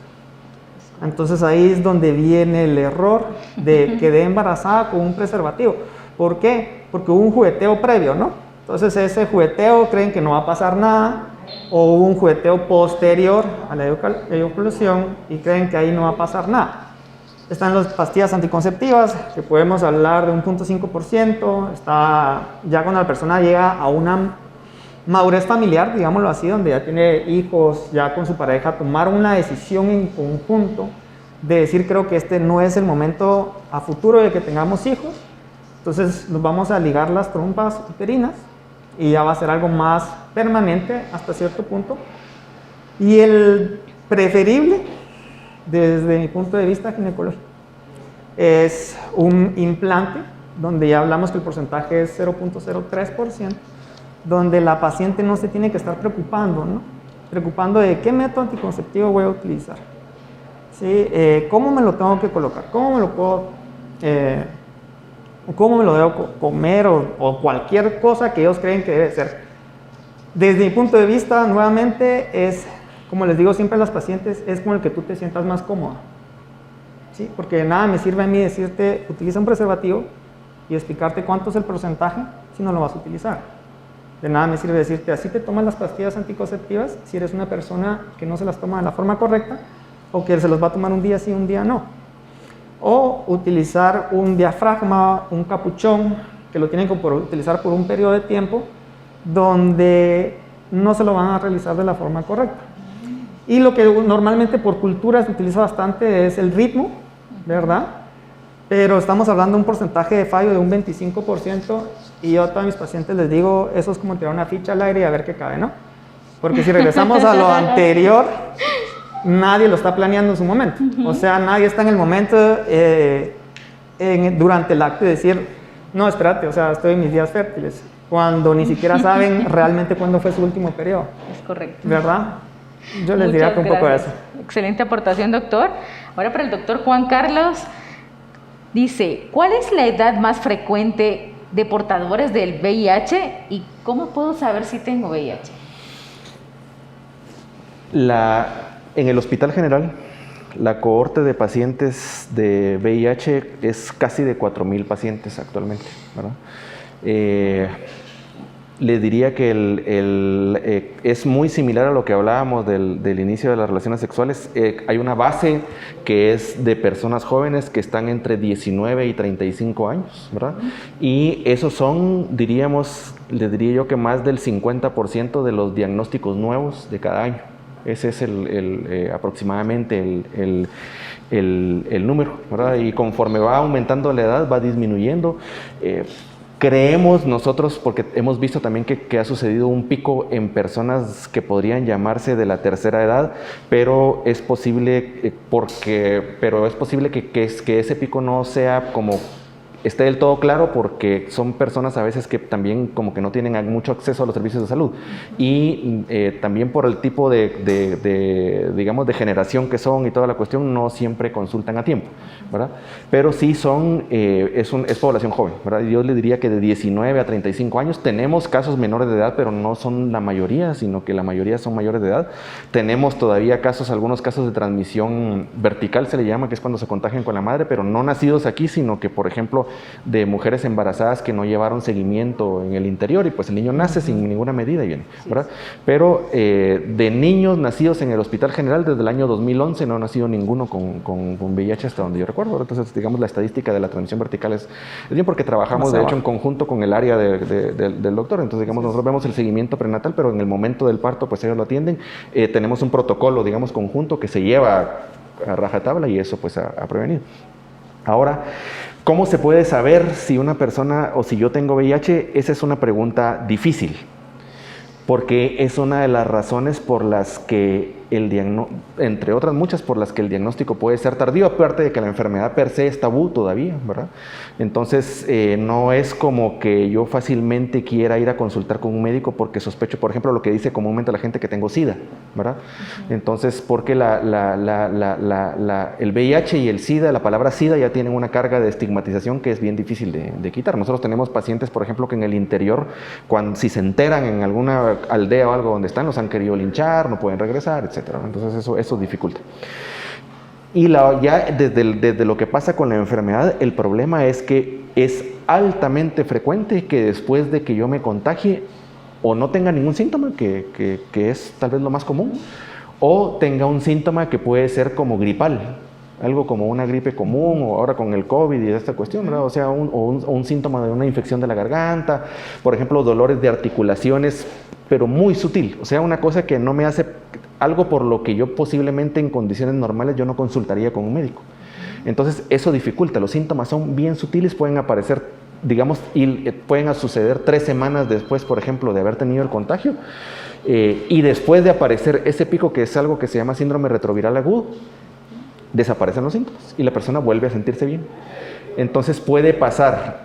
B: Entonces ahí es donde viene el error de quedé embarazada con un preservativo. ¿Por qué? Porque hubo un jugueteo previo, ¿no? Entonces ese jugueteo creen que no va a pasar nada, o hubo un jugueteo posterior a la eyaculación y creen que ahí no va a pasar nada. Están las pastillas anticonceptivas, que podemos hablar de un 0.5%, está ya cuando la persona llega a una madurez familiar, digámoslo así, donde ya tiene hijos, ya con su pareja, tomar una decisión en conjunto de decir, creo que este no es el momento a futuro de que tengamos hijos, entonces nos vamos a ligar las trompas uterinas y ya va a ser algo más permanente hasta cierto punto. Y el preferible desde mi punto de vista ginecológico. Es un implante donde ya hablamos que el porcentaje es 0.03%, donde la paciente no se tiene que estar preocupando, ¿no? Preocupando de qué método anticonceptivo voy a utilizar, ¿sí? ¿Cómo me lo tengo que colocar? ¿Cómo me lo puedo, cómo me lo debo comer o cualquier cosa que ellos creen que debe ser? Desde mi punto de vista, nuevamente, es, como les digo siempre a las pacientes, es con el que tú te sientas más cómoda, ¿sí? Porque de nada me sirve a mí decirte, utiliza un preservativo y explicarte cuánto es el porcentaje si no lo vas a utilizar. De nada me sirve decirte, así te tomas las pastillas anticonceptivas si eres una persona que no se las toma de la forma correcta o que se los va a tomar un día sí, un día no. O utilizar un diafragma, un capuchón, que lo tienen que utilizar por un periodo de tiempo donde no se lo van a realizar de la forma correcta. Y lo que normalmente por cultura se utiliza bastante es el ritmo, ¿verdad? Pero estamos hablando de un porcentaje de fallo de un 25%, y yo a todos mis pacientes les digo, eso es como tirar una ficha al aire y a ver qué cabe, ¿no? Porque si regresamos a lo anterior, nadie lo está planeando en su momento. O sea, nadie está en el momento durante el acto de decir, no, espérate, o sea, estoy en mis días fértiles, cuando ni siquiera saben realmente cuándo fue su último periodo.
A: Es correcto.
B: ¿Verdad? Yo les diría que un poco de eso.
A: Excelente aportación, doctor. Ahora para el doctor Juan Carlos, dice, ¿cuál es la edad más frecuente de portadores del VIH y cómo puedo saber si tengo VIH?
C: En el Hospital General, la cohorte de pacientes de VIH es casi de 4,000 pacientes actualmente, ¿verdad? Le diría que es muy similar a lo que hablábamos del inicio de las relaciones sexuales. Hay una base que es de personas jóvenes que están entre 19 y 35 años, ¿verdad? Y esos son, les diría yo que más del 50% de los diagnósticos nuevos de cada año. Ese es aproximadamente el número, ¿verdad? Y conforme va aumentando la edad, va disminuyendo. Creemos nosotros, porque hemos visto también que ha sucedido un pico en personas que podrían llamarse de la tercera edad, pero es posible, que ese pico no sea como esté del todo claro, porque son personas a veces que también como que no tienen mucho acceso a los servicios de salud, y también por el tipo digamos, de generación que son y toda la cuestión, no siempre consultan a tiempo, ¿verdad? Pero sí es población joven, ¿verdad? Yo le diría que de 19 a 35 años tenemos casos menores de edad, pero no son la mayoría, sino que la mayoría son mayores de edad. Tenemos todavía algunos casos de transmisión vertical, se le llama, que es cuando se contagian con la madre, pero no nacidos aquí, sino que, por ejemplo, de mujeres embarazadas que no llevaron seguimiento en el interior y pues el niño nace sin ninguna medida y viene, ¿verdad? Pero de niños nacidos en el Hospital General desde el año 2011 no ha nacido ninguno con VIH hasta donde yo recuerdo. Entonces, digamos, la estadística de la transmisión vertical es bien, porque trabajamos de hecho en conjunto con el área del doctor. Entonces, digamos, nosotros vemos el seguimiento prenatal, pero en el momento del parto pues ellos lo atienden. Tenemos un protocolo, digamos, conjunto que se lleva a rajatabla, y eso pues ha prevenido. Ahora, ¿cómo se puede saber si una persona o si yo tengo VIH? Esa es una pregunta difícil, porque es una de las razones por las que entre otras muchas, por las que el diagnóstico puede ser tardío, aparte de que la enfermedad per se es tabú todavía, ¿verdad? Entonces, no es como que yo fácilmente quiera ir a consultar con un médico porque sospecho, por ejemplo, lo que dice comúnmente la gente, que tengo SIDA, ¿verdad? Entonces, porque el VIH y el SIDA, la palabra SIDA ya tienen una carga de estigmatización que es bien difícil de quitar. Nosotros tenemos pacientes, por ejemplo, que en el interior, si se enteran en alguna aldea o algo donde están, los han querido linchar, no pueden regresar, etc. Entonces eso dificulta. Y ya desde lo que pasa con la enfermedad, el problema es que es altamente frecuente que después de que yo me contagie o no tenga ningún síntoma, que es tal vez lo más común, o tenga un síntoma que puede ser como gripal, algo como una gripe común, o ahora con el COVID y esta cuestión, ¿verdad? O sea, un síntoma de una infección de la garganta, por ejemplo, dolores de articulaciones, pero muy sutil, o sea, una cosa que no me hace, algo por lo que yo posiblemente en condiciones normales yo no consultaría con un médico. Entonces eso dificulta, los síntomas son bien sutiles, pueden aparecer, digamos, y pueden suceder 3 semanas después, por ejemplo, de haber tenido el contagio, y después de aparecer ese pico, que es algo que se llama síndrome retroviral agudo, desaparecen los síntomas y la persona vuelve a sentirse bien. Entonces puede pasar,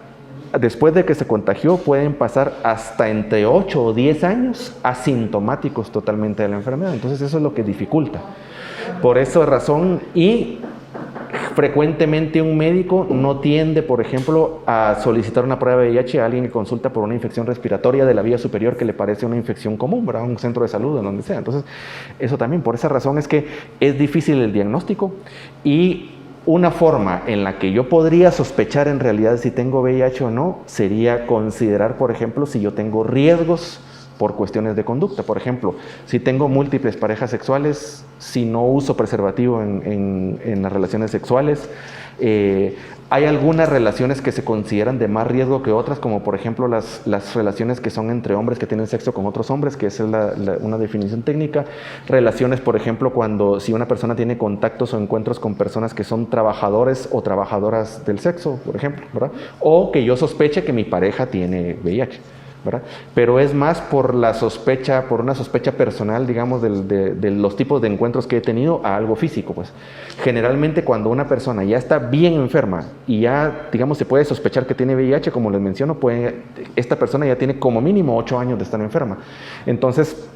C: después de que se contagió, pueden pasar hasta entre 8 o 10 años asintomáticos totalmente de la enfermedad. Entonces eso es lo que dificulta. Por esa razón, y frecuentemente un médico no tiende, por ejemplo, a solicitar una prueba de VIH a alguien que consulta por una infección respiratoria de la vía superior que le parece una infección común, ¿verdad? Un centro de salud, en donde sea. Entonces, eso también, por esa razón es que es difícil el diagnóstico, y una forma en la que yo podría sospechar en realidad si tengo VIH o no sería considerar, por ejemplo, si yo tengo riesgos por cuestiones de conducta. Por ejemplo, si tengo múltiples parejas sexuales, si no uso preservativo en las relaciones sexuales, hay algunas relaciones que se consideran de más riesgo que otras, como por ejemplo las relaciones que son entre hombres que tienen sexo con otros hombres, que es una definición técnica. Relaciones, por ejemplo, si una persona tiene contactos o encuentros con personas que son trabajadores o trabajadoras del sexo, por ejemplo, ¿verdad? O que yo sospeche que mi pareja tiene VIH. ¿verdad? Pero es más por una sospecha personal, digamos, de los tipos de encuentros que he tenido a algo físico, pues. Generalmente cuando una persona ya está bien enferma y ya, digamos, se puede sospechar que tiene VIH, como les menciono, esta persona ya tiene como mínimo 8 años de estar enferma. Entonces,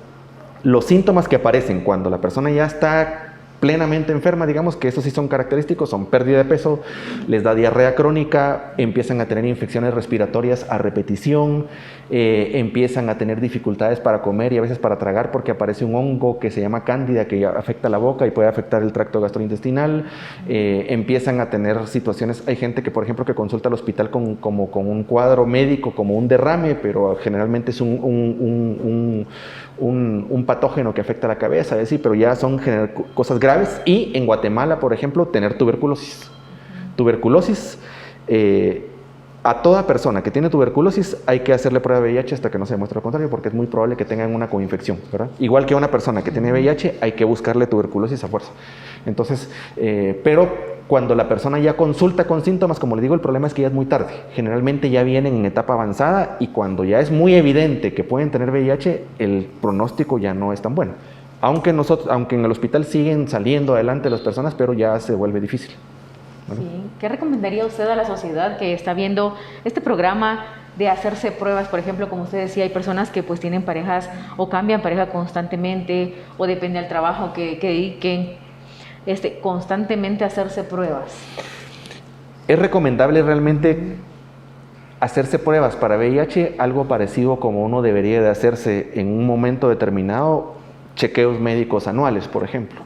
C: los síntomas que aparecen cuando la persona ya está plenamente enferma, digamos que esos sí son característicos, son pérdida de peso, les da diarrea crónica, empiezan a tener infecciones respiratorias a repetición, empiezan a tener dificultades para comer y a veces para tragar porque aparece un hongo que se llama cándida que afecta la boca y puede afectar el tracto gastrointestinal, empiezan a tener situaciones, hay gente que por ejemplo que consulta al hospital con un cuadro médico como un derrame, pero generalmente es un patógeno que afecta la cabeza, es decir, pero ya son cosas graves. Y en Guatemala, por ejemplo, tener tuberculosis. Tuberculosis, a toda persona que tiene tuberculosis hay que hacerle prueba de VIH hasta que no se demuestre lo contrario, porque es muy probable que tengan una coinfección, ¿verdad? Igual que a una persona que tiene VIH, hay que buscarle tuberculosis a fuerza. Entonces, pero cuando la persona ya consulta con síntomas, como le digo, el problema es que ya es muy tarde. Generalmente ya vienen en etapa avanzada y cuando ya es muy evidente que pueden tener VIH, el pronóstico ya no es tan bueno. Aunque en el hospital siguen saliendo adelante las personas, pero ya se vuelve difícil. ¿Bueno?
A: Sí. ¿Qué recomendaría usted a la sociedad que está viendo este programa de hacerse pruebas? Por ejemplo, como usted decía, hay personas que pues tienen parejas o cambian pareja constantemente o depende del trabajo que dediquen, constantemente hacerse pruebas.
C: Es recomendable realmente hacerse pruebas para VIH, algo parecido como uno debería de hacerse en un momento determinado, chequeos médicos anuales, por ejemplo.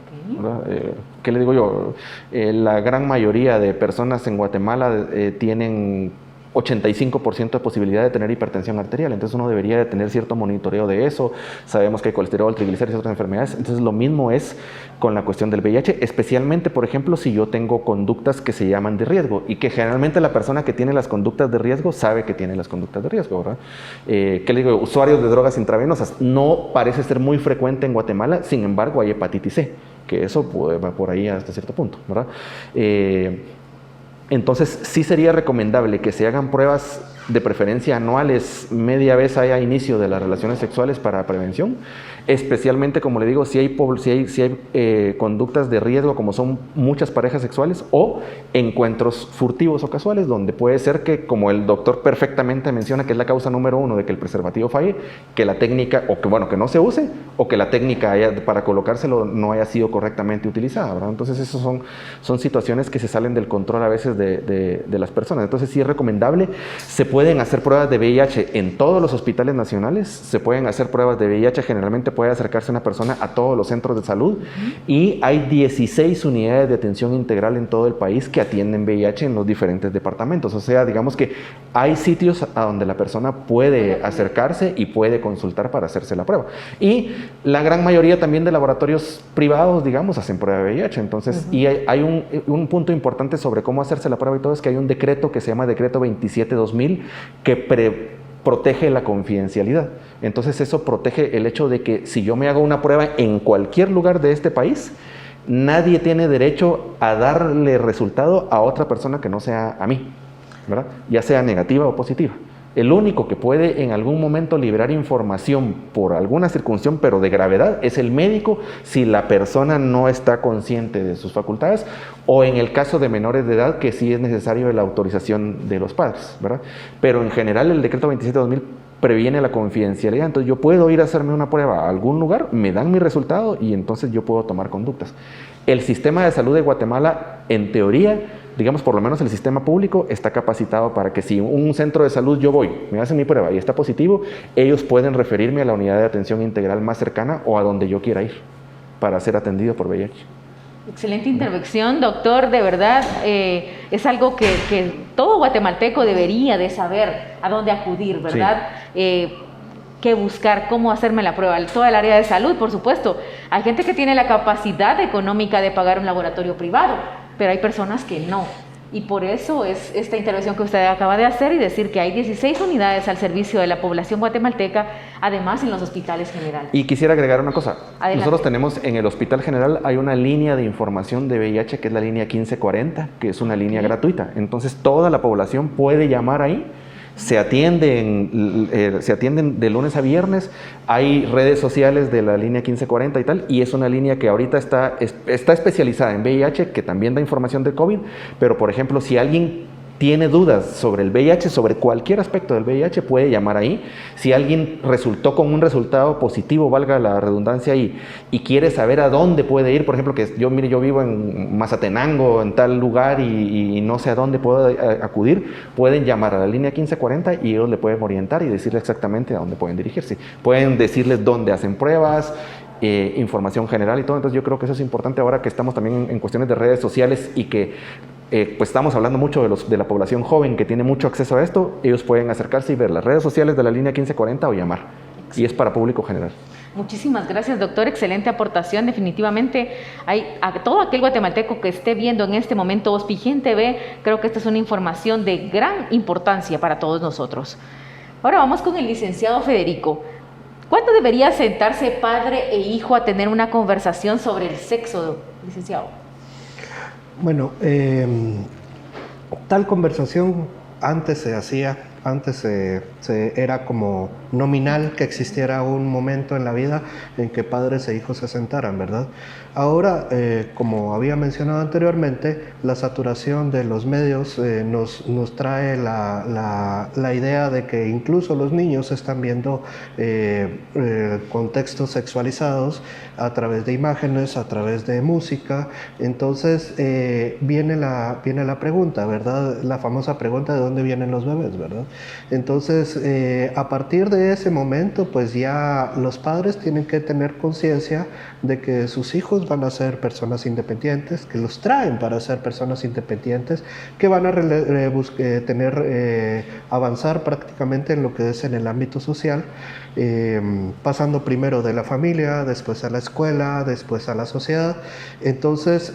C: ¿Qué le digo yo? La gran mayoría de personas en Guatemala tienen 85% de posibilidad de tener hipertensión arterial, entonces uno debería de tener cierto monitoreo de eso. Sabemos que hay colesterol, triglicéridos y otras enfermedades, entonces lo mismo es con la cuestión del VIH, especialmente, por ejemplo, si yo tengo conductas que se llaman de riesgo y que generalmente la persona que tiene las conductas de riesgo sabe que tiene las conductas de riesgo, ¿verdad? ¿Qué le digo? Usuarios de drogas intravenosas no parece ser muy frecuente en Guatemala, sin embargo hay hepatitis C, que eso va por ahí hasta cierto punto, ¿verdad? Entonces, sí sería recomendable que se hagan pruebas de preferencia anuales, media vez a inicio de las relaciones sexuales para prevención, especialmente, como le digo, si hay conductas de riesgo, como son muchas parejas sexuales o encuentros furtivos o casuales, donde puede ser que, como el doctor perfectamente menciona, que es la causa número 1 de que el preservativo falle, que la técnica, o que no se use, o que la técnica para colocárselo no haya sido correctamente utilizada, ¿verdad? Entonces, esas son situaciones que se salen del control a veces de las personas. Entonces, sí es recomendable. Se pueden hacer pruebas de VIH en todos los hospitales nacionales, se pueden hacer pruebas de VIH, generalmente puede acercarse una persona a todos los centros de salud, y hay 16 unidades de atención integral en todo el país que atienden VIH en los diferentes departamentos. O sea, digamos que hay sitios a donde la persona puede acercarse y puede consultar para hacerse la prueba. Y la gran mayoría también de laboratorios privados, digamos, hacen prueba de VIH. Entonces, y hay un punto importante sobre cómo hacerse la prueba y todo, es que hay un decreto que se llama Decreto 27/2000 que protege la confidencialidad. Entonces eso protege el hecho de que si yo me hago una prueba en cualquier lugar de este país, nadie tiene derecho a darle resultado a otra persona que no sea a mí, ¿verdad? Ya sea negativa o positiva. El único que puede en algún momento liberar información por alguna circunstancia, pero de gravedad, es el médico si la persona no está consciente de sus facultades, o en el caso de menores de edad que sí es necesario la autorización de los padres, ¿verdad? Pero en general el decreto 27/2000 previene la confidencialidad, entonces yo puedo ir a hacerme una prueba a algún lugar, me dan mi resultado y entonces yo puedo tomar conductas. El sistema de salud de Guatemala, en teoría, digamos, por lo menos el sistema público está capacitado para que si un centro de salud yo voy, me hacen mi prueba y está positivo, ellos pueden referirme a la unidad de atención integral más cercana o a donde yo quiera ir para ser atendido por VIH.
A: Excelente intervención, doctor. De verdad, es algo que todo guatemalteco debería de saber a dónde acudir, ¿verdad? Sí. Qué buscar, cómo hacerme la prueba. Toda el área de salud, por supuesto. Hay gente que tiene la capacidad económica de pagar un laboratorio privado, pero hay personas que no. Y por eso es esta intervención que usted acaba de hacer y decir que hay 16 unidades al servicio de la población guatemalteca, además en los hospitales generales.
C: Y quisiera agregar una cosa.
A: Adelante.
C: Nosotros tenemos en el Hospital General, hay una línea de información de VIH que es la línea 1540, que es una línea gratuita. Entonces toda la población puede llamar ahí. Se atienden de lunes a viernes, hay redes sociales de la línea 1540 y tal, y es una línea que ahorita está especializada en VIH, que también da información de COVID, pero por ejemplo, si alguien tiene dudas sobre el VIH, sobre cualquier aspecto del VIH, puede llamar ahí. Si alguien resultó con un resultado positivo, valga la redundancia ahí, y quiere saber a dónde puede ir, por ejemplo, que yo vivo en Mazatenango, en tal lugar, y no sé a dónde puedo acudir, pueden llamar a la línea 1540 y ellos le pueden orientar y decirle exactamente a dónde pueden dirigirse. Pueden decirles dónde hacen pruebas, información general y todo. Entonces yo creo que eso es importante ahora que estamos también en cuestiones de redes sociales y que pues estamos hablando mucho de la población joven que tiene mucho acceso a esto. Ellos pueden acercarse y ver las redes sociales de la línea 1540 o llamar. Y es para público general.
A: Muchísimas gracias, doctor. Excelente aportación. Definitivamente, a todo aquel guatemalteco que esté viendo en este momento Ospigen TV, creo que esta es una información de gran importancia para todos nosotros. Ahora vamos con el licenciado Federico. ¿Cuándo debería sentarse padre e hijo a tener una conversación sobre el sexo, licenciado?
D: Bueno, tal conversación antes se hacía, era como nominal que existiera un momento en la vida en que padres e hijos se sentaran, ¿verdad? Ahora, como había mencionado anteriormente, la saturación de los medios nos trae la idea de que incluso los niños están viendo contextos sexualizados a través de imágenes, a través de música. Entonces viene la pregunta, ¿verdad? La famosa pregunta de dónde vienen los bebés, ¿verdad? Entonces, a partir de ese momento, pues ya los padres tienen que tener conciencia de que sus hijos van a ser personas independientes, que los traen para ser personas independientes, que van a avanzar prácticamente en lo que es en el ámbito social, pasando primero de la familia, después a la escuela, después a la sociedad. Entonces,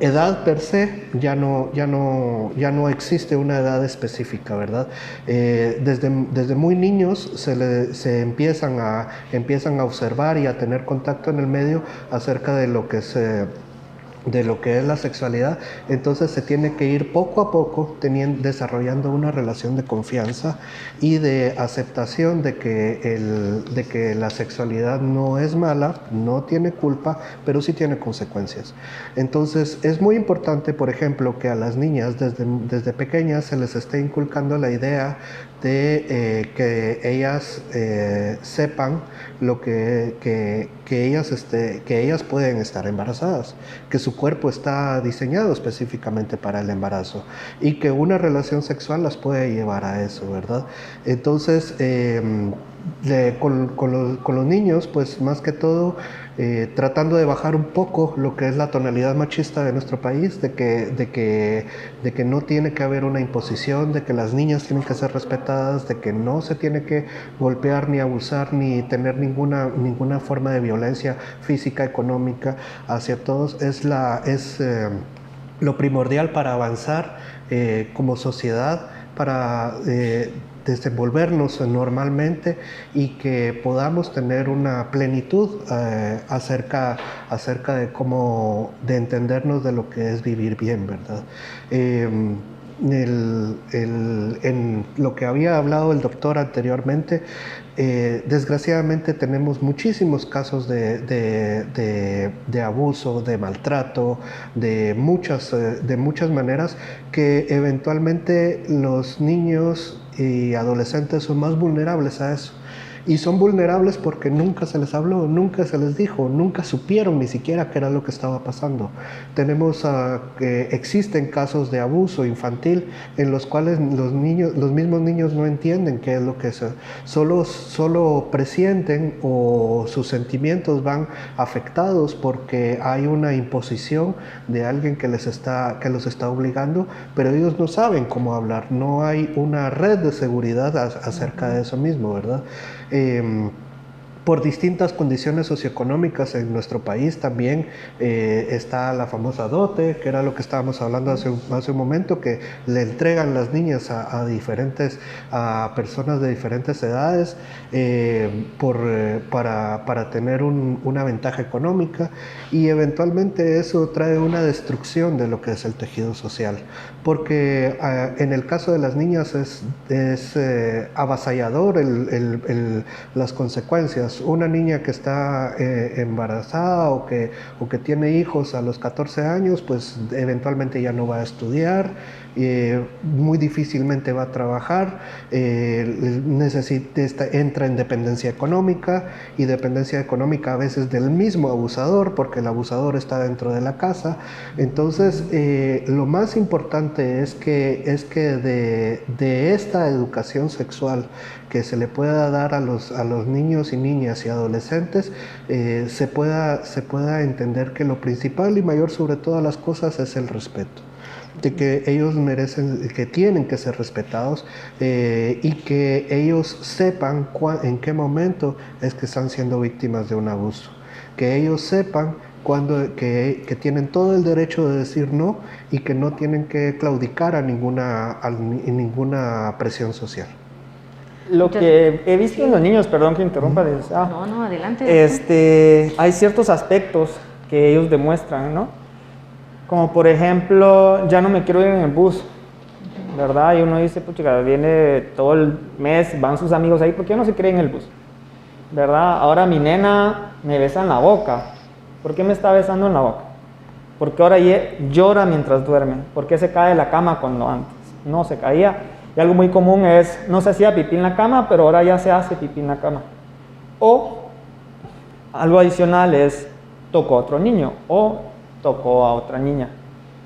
D: edad per se ya no existe una edad específica, ¿verdad? Desde muy niños se empiezan a observar y a tener contacto en el medio acerca de lo que es la sexualidad. Entonces se tiene que ir poco a poco desarrollando una relación de confianza y de aceptación de que la sexualidad no es mala, no tiene culpa, pero sí tiene consecuencias. Entonces es muy importante, por ejemplo, que a las niñas desde pequeñas se les esté inculcando la idea de que ellas sepan que ellas pueden estar embarazadas, que su cuerpo está diseñado específicamente para el embarazo y que una relación sexual las puede llevar a eso, ¿verdad? Entonces, con los niños, pues más que todo, tratando de bajar un poco lo que es la tonalidad machista de nuestro país, de que no tiene que haber una imposición, de que las niñas tienen que ser respetadas, de que no se tiene que golpear ni abusar ni tener ninguna forma de violencia física, económica hacia todos, es lo primordial para avanzar como sociedad, para desenvolvernos normalmente y que podamos tener una plenitud acerca de entendernos de lo que es vivir bien, ¿verdad? en lo que había hablado el doctor anteriormente, desgraciadamente tenemos muchísimos casos de abuso, de maltrato, de muchas maneras, que eventualmente los niños y adolescentes son más vulnerables a eso. Y son vulnerables porque nunca se les habló, nunca se les dijo, nunca supieron ni siquiera qué era lo que estaba pasando. Tenemos que existen casos de abuso infantil en los cuales los mismos niños no entienden qué es lo que es, solo presienten o sus sentimientos van afectados porque hay una imposición de alguien que los está obligando, pero ellos no saben cómo hablar, no hay una red de seguridad acerca de eso mismo, ¿verdad? Por distintas condiciones socioeconómicas en nuestro país también está la famosa dote, que era lo que estábamos hablando hace un momento, que le entregan las niñas a personas de diferentes edades para tener una ventaja económica, y eventualmente eso trae una destrucción de lo que es el tejido social, porque en el caso de las niñas es avasallador las consecuencias. Una niña que está embarazada o que tiene hijos a los 14 años, pues eventualmente ya no va a estudiar, muy difícilmente va a trabajar, entra en dependencia económica, y dependencia económica a veces del mismo abusador, porque el abusador está dentro de la casa. Entonces, lo más importante es que de esta educación sexual que se le pueda dar a los niños y niñas y adolescentes, se pueda entender que lo principal y mayor sobre todas las cosas es el respeto, de que ellos merecen, que tienen que ser respetados, y que ellos sepan en qué momento es que están siendo víctimas de un abuso, que ellos sepan que tienen todo el derecho de decir no y que no tienen que claudicar a ninguna presión social.
B: Lo que he visto en los niños, perdón que interrumpa,
A: no, adelante.
B: Hay ciertos aspectos que ellos demuestran, ¿no? Como por ejemplo, ya no me quiero ir en el bus, ¿verdad? Y uno dice, pucha, viene todo el mes, van sus amigos ahí, ¿por qué no se cree en el bus? ¿Verdad? Ahora mi nena me besa en la boca. ¿Por qué me está besando en la boca? ¿Por qué ahora llora mientras duerme? ¿Por qué se cae de la cama cuando antes no se caía? Y algo muy común es, no se hacía pipí en la cama, pero ahora ya se hace pipí en la cama. O algo adicional es, tocó a otro niño o tocó a otra niña,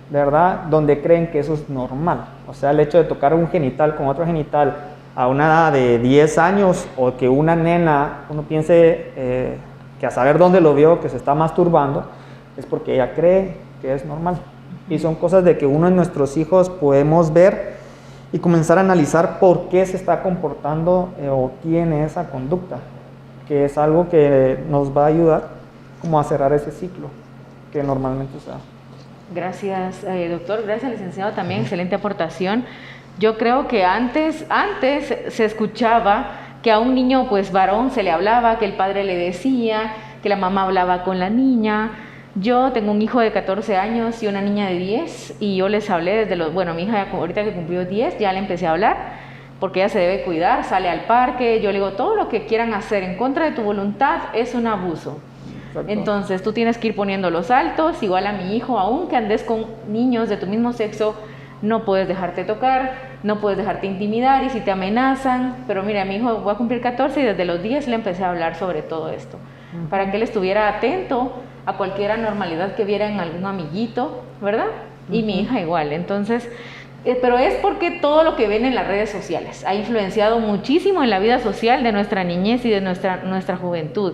B: ¿verdad? Donde creen que eso es normal. O sea, el hecho de tocar un genital con otro genital a una edad de 10 años, o que una nena, uno piense que a saber dónde lo vio, que se está masturbando, es porque ella cree que es normal. Y son cosas de que uno de nuestros hijos podemos ver y comenzar a analizar por qué se está comportando o tiene esa conducta, que es algo que nos va a ayudar como a cerrar ese ciclo que normalmente se da.
A: Gracias, doctor. Gracias, licenciado, también. Excelente aportación. Yo creo que antes se escuchaba que a un niño pues varón se le hablaba, que el padre le decía, que la mamá hablaba con la niña. Yo tengo un hijo de 14 años y una niña de 10, y yo les hablé mi hija ahorita que cumplió 10, ya le empecé a hablar, porque ella se debe cuidar, sale al parque, yo le digo, todo lo que quieran hacer en contra de tu voluntad es un abuso. Exacto. Entonces tú tienes que ir poniendo los altos, igual a mi hijo, aunque andes con niños de tu mismo sexo, no puedes dejarte tocar, no puedes dejarte intimidar, y si te amenazan, pero mira, mi hijo va a cumplir 14 y desde los 10 le empecé a hablar sobre todo esto, para que él estuviera atento a cualquier anormalidad que viera en algún amiguito, ¿verdad? Y mi hija igual. Entonces, pero es porque todo lo que ven en las redes sociales ha influenciado muchísimo en la vida social de nuestra niñez y de nuestra juventud.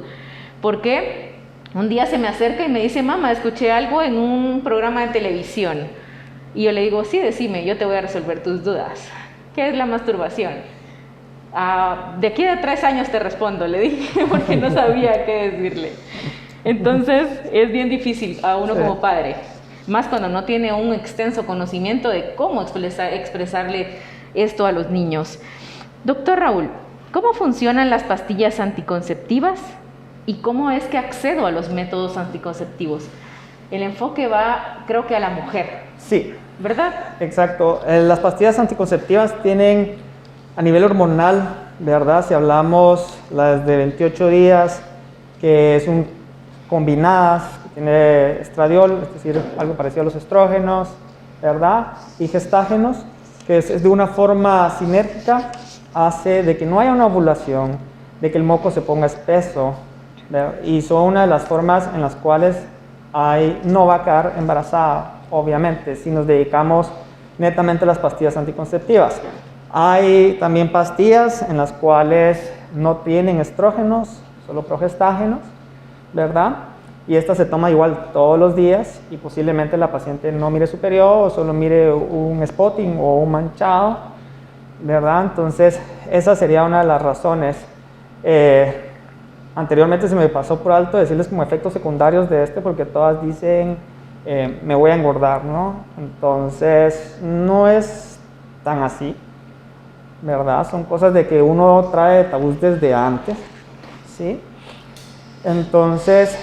A: Porque un día se me acerca y me dice, mamá, escuché algo en un programa de televisión. Y yo le digo, sí, decime, yo te voy a resolver tus dudas. ¿Qué es la masturbación? De aquí a 3 años te respondo, le dije, porque no sabía qué decirle. Entonces es bien difícil a uno como padre, más cuando no tiene un extenso conocimiento de cómo expresarle esto a los niños. Doctor Raúl, ¿cómo funcionan las pastillas anticonceptivas y cómo es que accedo a los métodos anticonceptivos? El enfoque va, creo que a la mujer.
B: Sí,
A: ¿verdad?
B: Exacto. Las pastillas anticonceptivas tienen a nivel hormonal, ¿verdad? Si hablamos las de 28 días, que son combinadas, que tiene estradiol, es decir, algo parecido a los estrógenos, ¿verdad? Y gestágenos, que es de una forma sinérgica, hace de que no haya una ovulación, de que el moco se ponga espeso, ¿verdad? Y son una de las formas en las cuales no va a quedar embarazada, obviamente, si nos dedicamos netamente a las pastillas anticonceptivas. Hay también pastillas en las cuales no tienen estrógenos, solo progestágenos, ¿verdad? Y esta se toma igual todos los días y posiblemente la paciente no mire su periodo o solo mire un spotting o un manchado, ¿verdad? Entonces, esa sería una de las razones. Anteriormente se me pasó por alto decirles como efectos secundarios de porque todas dicen me voy a engordar, ¿no? Entonces, no es tan así, ¿verdad? Son cosas de que uno trae tabús desde antes, ¿sí? Entonces,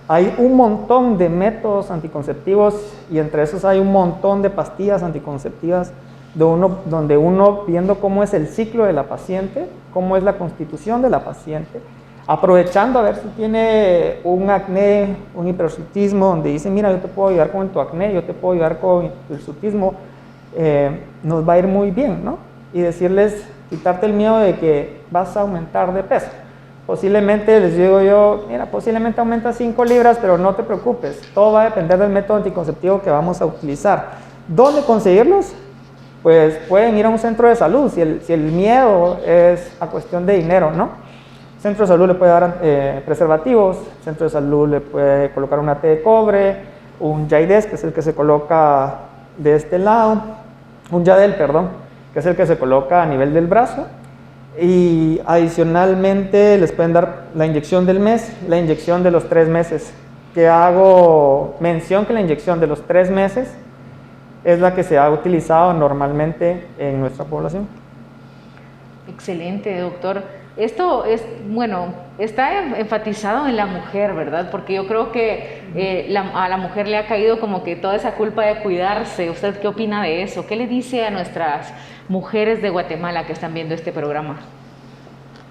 B: hay un montón de métodos anticonceptivos y entre esos hay un montón de pastillas anticonceptivas donde uno viendo cómo es el ciclo de la paciente, cómo es la constitución de la paciente, aprovechando a ver si tiene un acné, un hipersutismo, donde dice, mira, yo te puedo ayudar con tu acné, yo te puedo ayudar con el hipersutismo, nos va a ir muy bien, ¿no? Y decirles, quitarte el miedo de que vas a aumentar de peso. Posiblemente, les digo yo, mira, posiblemente aumenta 5 libras, pero no te preocupes, todo va a depender del método anticonceptivo que vamos a utilizar. ¿Dónde conseguirlos? Pues pueden ir a un centro de salud, si el miedo es a cuestión de dinero, ¿no? El centro de salud le puede dar preservativos, el centro de salud le puede colocar una T de cobre, un Jaides, que es el que se coloca de este lado, un Yadel, perdón, que es el que se coloca a nivel del brazo, y adicionalmente les pueden dar la inyección del mes, la inyección de los 3 meses, que hago mención que la inyección de los 3 meses es la que se ha utilizado normalmente en nuestra población.
A: Excelente, doctor. Esto es, bueno, está enfatizado en la mujer, ¿verdad? Porque yo creo que a la mujer le ha caído como que toda esa culpa de cuidarse. ¿Usted qué opina de eso? ¿Qué le dice a nuestras mujeres de Guatemala que están viendo este programa?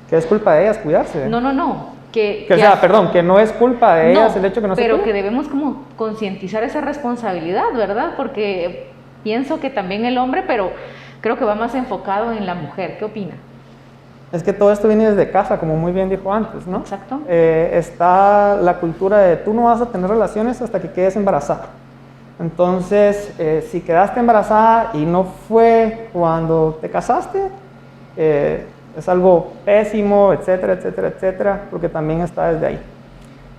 B: ¿Que es culpa de ellas cuidarse?
A: No. Que
B: no es culpa de ellas el hecho que no se
A: pero
B: cuiden.
A: que debemos como concientizar esa responsabilidad, ¿verdad? Porque pienso que también el hombre, pero creo que va más enfocado en la mujer. ¿Qué opina?
B: Es que todo esto viene desde casa, como muy bien dijo antes, ¿no?
A: Exacto.
B: Está la cultura de tú no vas a tener relaciones hasta que quedes embarazada. Entonces, si quedaste embarazada y no fue cuando te casaste, es algo pésimo, etcétera, etcétera, etcétera, porque también está desde ahí.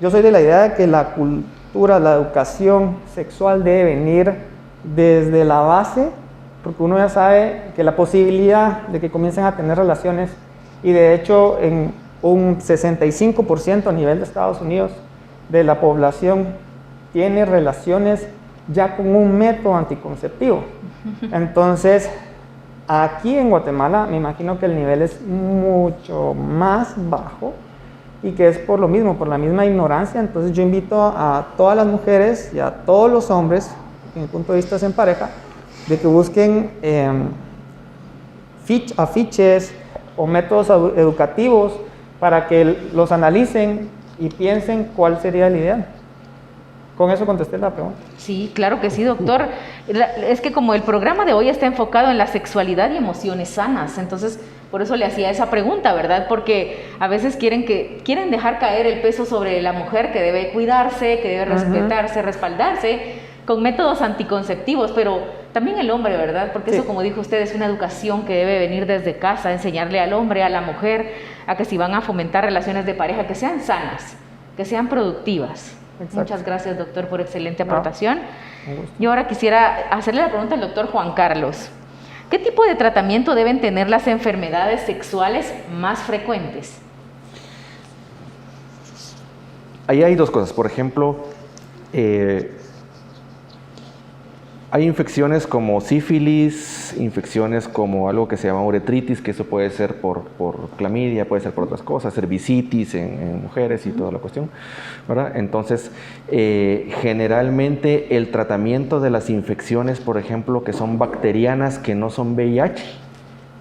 B: Yo soy de la idea de que la cultura, la educación sexual debe venir desde la base, porque uno ya sabe que la posibilidad de que comiencen a tener relaciones, y de hecho en un 65% a nivel de Estados Unidos de la población tiene relaciones ya con un método anticonceptivo. Entonces, aquí en Guatemala me imagino que el nivel es mucho más bajo y que es por lo mismo, por la misma ignorancia. Entonces yo invito a todas las mujeres y a todos los hombres, que mi punto de vista es en pareja, de que busquen afiches o métodos educativos para que los analicen y piensen cuál sería el ideal. Con eso contesté la pregunta.
A: Sí, claro que sí, doctor. Es que como el programa de hoy está enfocado en la sexualidad y emociones sanas, entonces por eso le hacía esa pregunta, ¿verdad? Porque a veces quieren dejar caer el peso sobre la mujer, que debe cuidarse, que debe respetarse, respaldarse con métodos anticonceptivos, pero también el hombre, ¿verdad? Porque sí, eso, como dijo usted, es una educación que debe venir desde casa, enseñarle al hombre, a la mujer, a que si van a fomentar relaciones de pareja, que sean sanas, que sean productivas. Exacto. Muchas gracias, doctor, por excelente aportación. Yo ahora quisiera hacerle la pregunta al doctor Juan Carlos. ¿Qué tipo de tratamiento deben tener las enfermedades sexuales más frecuentes? Ahí
C: hay 2 cosas. Por ejemplo, Hay infecciones como sífilis, infecciones como algo que se llama uretritis, que eso puede ser por clamidia, puede ser por otras cosas, cervicitis en mujeres y toda la cuestión, ¿verdad? Entonces, generalmente el tratamiento de las infecciones, por ejemplo, que son bacterianas, que no son VIH,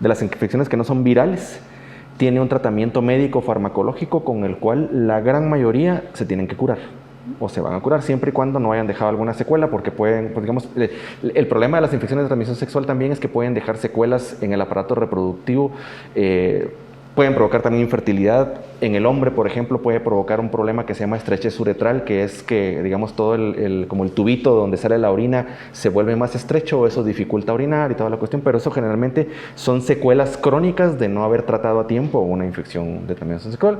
C: de las infecciones que no son virales, tiene un tratamiento médico farmacológico con el cual la gran mayoría se tienen que curar o se van a curar siempre y cuando no hayan dejado alguna secuela, porque pueden, pues digamos, el problema de las infecciones de transmisión sexual también es que pueden dejar secuelas en el aparato reproductivo, pueden provocar también infertilidad. En el hombre, por ejemplo, puede provocar un problema que se llama estrechez uretral, que es que, digamos, todo como el tubito donde sale la orina se vuelve más estrecho, eso dificulta orinar y toda la cuestión, pero eso generalmente son secuelas crónicas de no haber tratado a tiempo una infección de transmisión sexual.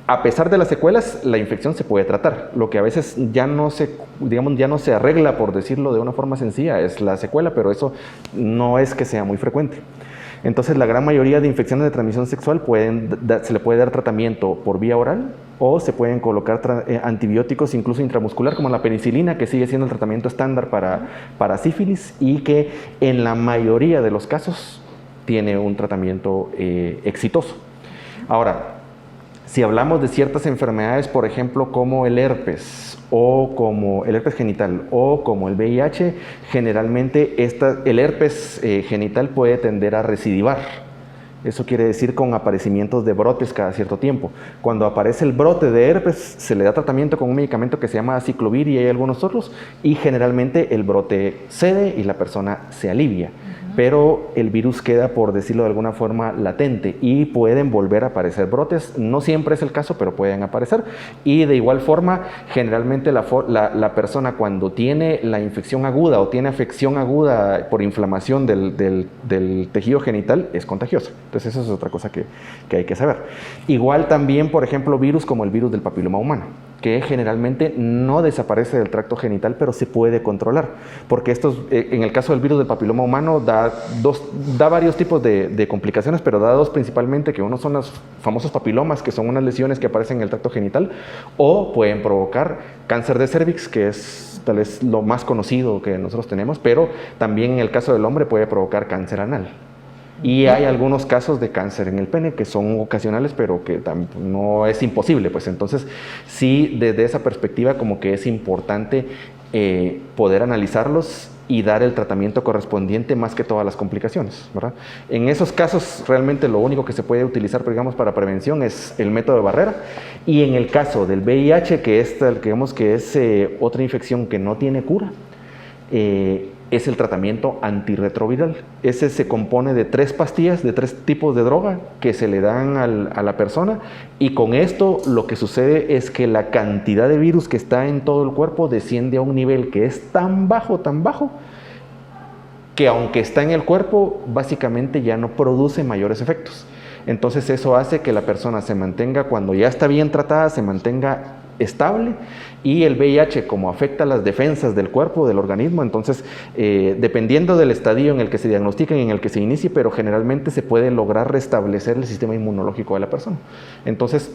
C: A pesar de las secuelas, la infección se puede tratar. Lo que a veces ya no se arregla, por decirlo de una forma sencilla, es la secuela, pero eso no es que sea muy frecuente. Entonces, la gran mayoría de infecciones de transmisión sexual se le puede dar tratamiento por vía oral o se pueden colocar antibióticos incluso intramuscular, como la penicilina, que sigue siendo el tratamiento estándar para sífilis y que en la mayoría de los casos tiene un tratamiento exitoso. Ahora, si hablamos de ciertas enfermedades, por ejemplo, como el herpes o como el herpes genital o como el VIH, generalmente el herpes genital puede tender a recidivar. Eso quiere decir con aparecimientos de brotes cada cierto tiempo. Cuando aparece el brote de herpes, se le da tratamiento con un medicamento que se llama aciclovir y hay algunos otros, y generalmente el brote cede y la persona se alivia. Pero el virus queda, por decirlo de alguna forma, latente y pueden volver a aparecer brotes. No siempre es el caso, pero pueden aparecer. Y de igual forma, generalmente la persona cuando tiene la infección aguda o tiene afección aguda por inflamación del tejido genital, es contagiosa. Entonces eso es otra cosa que hay que saber. Igual también, por ejemplo, virus como el virus del papiloma humano, que generalmente no desaparece del tracto genital, pero se puede controlar. Porque en el caso del virus del papiloma humano da varios tipos de complicaciones, pero da dos principalmente, que uno son los famosos papilomas, que son unas lesiones que aparecen en el tracto genital, o pueden provocar cáncer de cervix, que es tal vez lo más conocido que nosotros tenemos, pero también en el caso del hombre puede provocar cáncer anal. Y hay algunos casos de cáncer en el pene que son ocasionales, pero que no es imposible. Pues entonces, sí, desde esa perspectiva, como que es importante poder analizarlos y dar el tratamiento correspondiente más que todas las complicaciones, ¿verdad? En esos casos, realmente lo único que se puede utilizar, digamos, para prevención es el método de barrera. Y en el caso del VIH, que es otra infección que no tiene cura, es el tratamiento antirretroviral. Ese se compone de 3 pastillas, de 3 tipos de droga que se le dan a la persona, y con esto lo que sucede es que la cantidad de virus que está en todo el cuerpo desciende a un nivel que es tan bajo, que aunque está en el cuerpo, básicamente ya no produce mayores efectos. Entonces eso hace que la persona se mantenga, cuando ya está bien tratada, se mantenga estable, y el VIH, como afecta las defensas del cuerpo, del organismo, entonces dependiendo del estadio en el que se diagnostique y en el que se inicie, pero generalmente se puede lograr restablecer el sistema inmunológico de la persona. Entonces,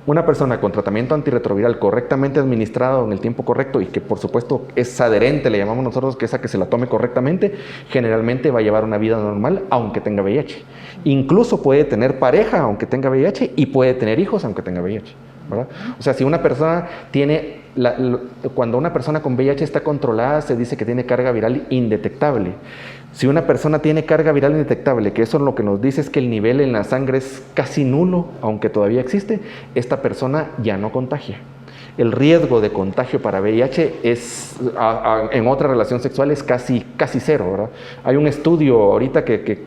C: una persona con tratamiento antirretroviral correctamente administrado en el tiempo correcto y que por supuesto es adherente, le llamamos nosotros, que es a que se la tome correctamente, generalmente va a llevar una vida normal aunque tenga VIH. Incluso puede tener pareja aunque tenga VIH y puede tener hijos aunque tenga VIH, ¿verdad? O sea, si una persona cuando una persona con VIH está controlada, se dice que tiene carga viral indetectable. Si una persona tiene carga viral indetectable, que eso lo que nos dice es que el nivel en la sangre es casi nulo, aunque todavía existe, esta persona ya no contagia. El riesgo de contagio para VIH en otra relación sexual es casi cero, ¿verdad? Hay un estudio ahorita que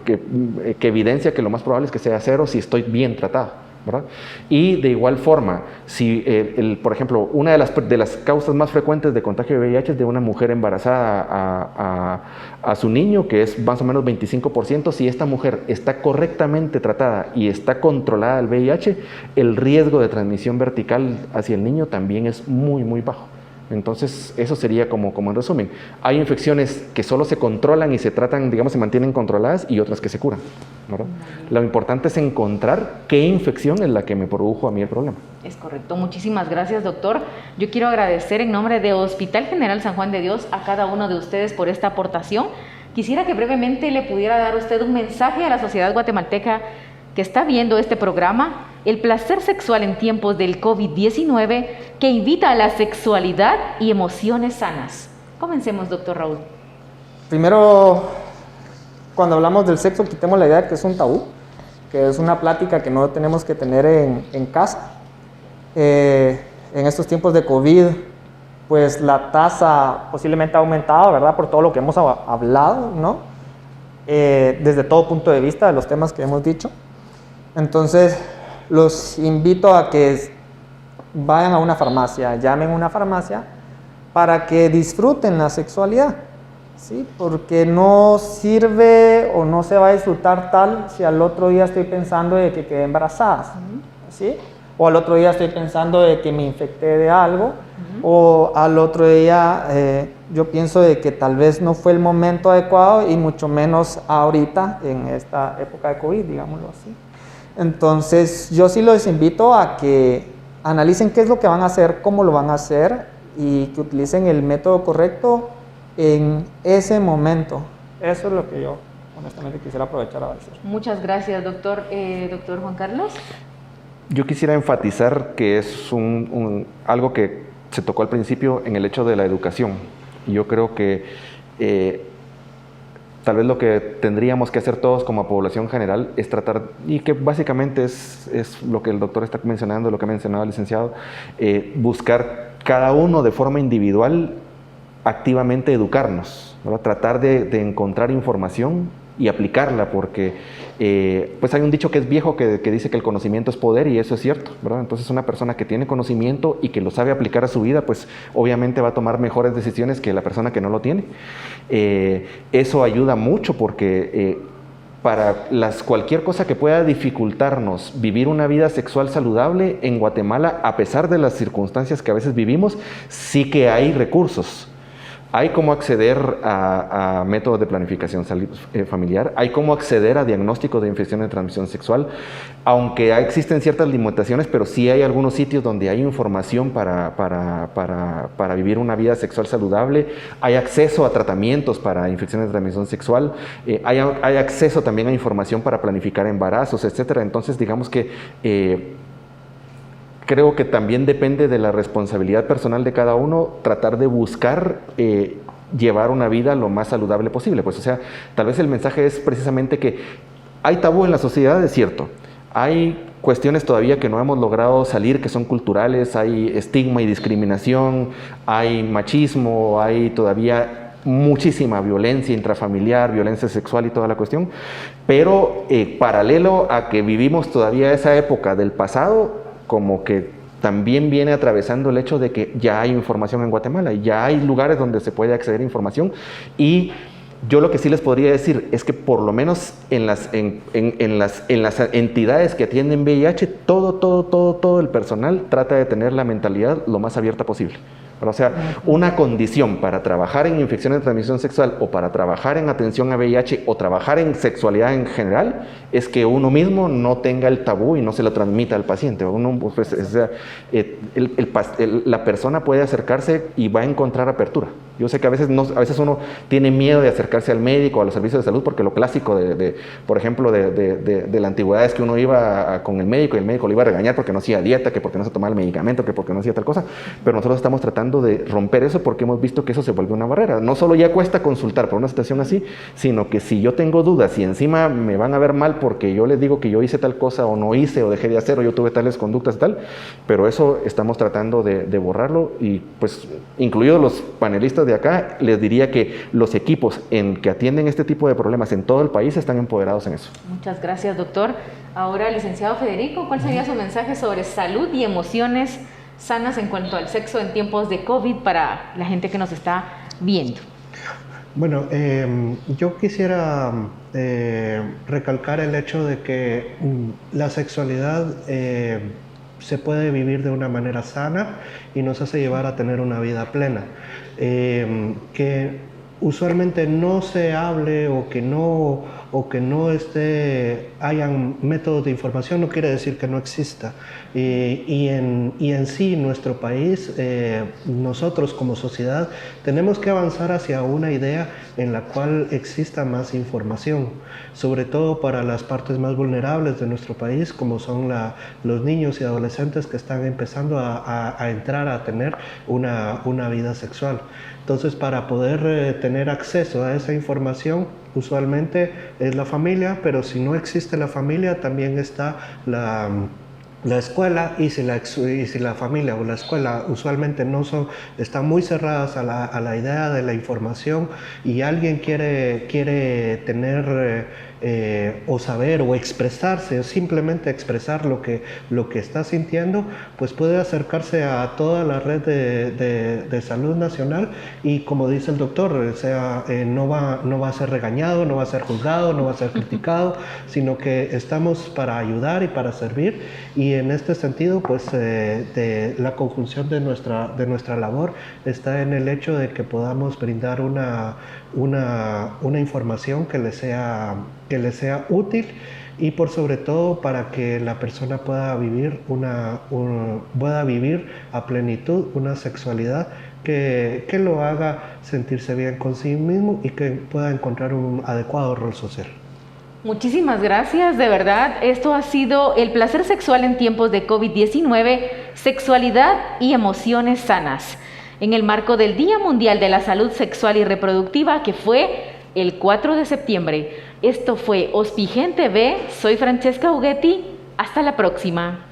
C: evidencia que lo más probable es que sea 0 si estoy bien tratado, ¿verdad? Y de igual forma, si por ejemplo, una de las causas más frecuentes de contagio de VIH es de una mujer embarazada a su niño, que es más o menos 25%, si esta mujer está correctamente tratada y está controlada el VIH, el riesgo de transmisión vertical hacia el niño también es muy, muy bajo. Entonces, eso sería como en resumen. Hay infecciones que solo se controlan y se tratan, digamos, se mantienen controladas y otras que se curan, ¿verdad? Lo importante es encontrar qué infección es la que me produjo a mí el problema.
A: Es correcto. Muchísimas gracias, doctor. Yo quiero agradecer en nombre de Hospital General San Juan de Dios a cada uno de ustedes por esta aportación. Quisiera que brevemente le pudiera dar usted un mensaje a la sociedad guatemalteca que está viendo este programa, El placer sexual en tiempos del COVID-19, que invita a la sexualidad y emociones sanas. Comencemos, doctor Raúl.
B: Primero, cuando hablamos del sexo, quitemos la idea de que es un tabú, que es una plática que no tenemos que tener en casa. En estos tiempos de COVID, pues la tasa posiblemente ha aumentado, ¿verdad? Por todo lo que hemos hablado, ¿no? Desde todo punto de vista de los temas que hemos dicho. Entonces, los invito a que vayan a una farmacia, llamen a una farmacia para que disfruten la sexualidad, ¿sí? Porque no sirve o no se va a disfrutar tal si al otro día estoy pensando de que quedé embarazada, ¿sí? O al otro día estoy pensando de que me infecté de algo, o al otro día yo pienso de que tal vez no fue el momento adecuado y mucho menos ahorita en esta época de COVID, digámoslo así. Entonces yo sí los invito a que analicen qué es lo que van a hacer, cómo lo van a hacer y que utilicen el método correcto en ese momento. Eso es lo que yo honestamente quisiera aprovechar a decir.
A: Muchas gracias, doctor. Doctor Juan Carlos.
C: Yo quisiera enfatizar que es algo que se tocó al principio en el hecho de la educación. Yo creo que tal vez lo que tendríamos que hacer todos como población general es tratar, y que básicamente es lo que el doctor está mencionando, lo que ha mencionado el licenciado, buscar cada uno de forma individual activamente educarnos, ¿verdad? Tratar de encontrar información y aplicarla, porque pues hay un dicho que es viejo que dice que el conocimiento es poder, y eso es cierto, ¿verdad? Entonces una persona que tiene conocimiento y que lo sabe aplicar a su vida, pues obviamente va a tomar mejores decisiones que la persona que no lo tiene. Eso ayuda mucho porque para cualquier cosa que pueda dificultarnos vivir una vida sexual saludable en Guatemala, a pesar de las circunstancias que a veces vivimos, sí que hay recursos. Hay cómo acceder a métodos de planificación familiar, hay cómo acceder a diagnósticos de infecciones de transmisión sexual, aunque existen ciertas limitaciones, pero sí hay algunos sitios donde hay información para vivir una vida sexual saludable, hay acceso a tratamientos para infecciones de transmisión sexual, hay acceso también a información para planificar embarazos, etc. Entonces, digamos que creo que también depende de la responsabilidad personal de cada uno tratar de buscar llevar una vida lo más saludable posible. Pues, o sea, tal vez el mensaje es precisamente que hay tabú en la sociedad, es cierto. Hay cuestiones todavía que no hemos logrado salir, que son culturales, hay estigma y discriminación, hay machismo, hay todavía muchísima violencia intrafamiliar, violencia sexual y toda la cuestión. Pero paralelo a que vivimos todavía esa época del pasado, como que también viene atravesando el hecho de que ya hay información en Guatemala, ya hay lugares donde se puede acceder a información, y yo lo que sí les podría decir es que por lo menos en las entidades que atienden VIH, todo el personal trata de tener la mentalidad lo más abierta posible. O sea, una condición para trabajar en infecciones de transmisión sexual o para trabajar en atención a VIH o trabajar en sexualidad en general es que uno mismo no tenga el tabú y no se lo transmita al paciente. La persona puede acercarse y va a encontrar apertura. Yo sé que a veces uno tiene miedo de acercarse al médico o a los servicios de salud, porque lo clásico, por ejemplo, de la antigüedad es que uno iba con el médico y el médico lo iba a regañar porque no hacía dieta, que porque no se tomaba el medicamento, que porque no hacía tal cosa. Pero nosotros estamos tratando de romper eso porque hemos visto que eso se vuelve una barrera. No solo ya cuesta consultar por una situación así, sino que si yo tengo dudas y encima me van a ver mal porque yo les digo que yo hice tal cosa o no hice o dejé de hacer o yo tuve tales conductas y tal, pero eso estamos tratando de borrarlo, y pues incluidos los panelistas de acá, les diría que los equipos que atienden este tipo de problemas en todo el país están empoderados en eso.
A: Muchas gracias, doctor. Ahora, licenciado Federico, ¿cuál sería su mensaje sobre salud y emociones sanas en cuanto al sexo en tiempos de COVID para la gente que nos está viendo?
D: Bueno, yo quisiera recalcar el hecho de que la sexualidad se puede vivir de una manera sana y nos hace llevar a tener una vida plena. Que usualmente no se hable o que no hayan métodos de información no quiere decir que no exista. Y en sí, nuestro país, nosotros como sociedad, tenemos que avanzar hacia una idea en la cual exista más información, sobre todo para las partes más vulnerables de nuestro país, como son los niños y adolescentes que están empezando a entrar a tener una vida sexual. Entonces, para poder tener acceso a esa información, usualmente es la familia, pero si no existe la familia, también está la escuela, y si la familia o la escuela usualmente están muy cerradas a la idea de la información, y alguien quiere tener o saber o expresarse, o simplemente expresar lo que está sintiendo, pues puede acercarse a toda la red de salud nacional, y como dice el doctor, no va a ser regañado, no va a ser juzgado, no va a ser criticado, sino que estamos para ayudar y para servir. Y en este sentido, pues la conjunción de nuestra labor está en el hecho de que podamos brindar una información que le sea útil, y por sobre todo para que la persona pueda vivir a plenitud una sexualidad que lo haga sentirse bien con sí mismo y que pueda encontrar un adecuado rol social.
A: Muchísimas gracias, de verdad. Esto ha sido el placer sexual en tiempos de COVID-19, sexualidad y emociones sanas, en el marco del Día Mundial de la Salud Sexual y Reproductiva, que fue el 4 de septiembre. Esto fue OSPIGEN TV, soy Francesca Ughetti, hasta la próxima.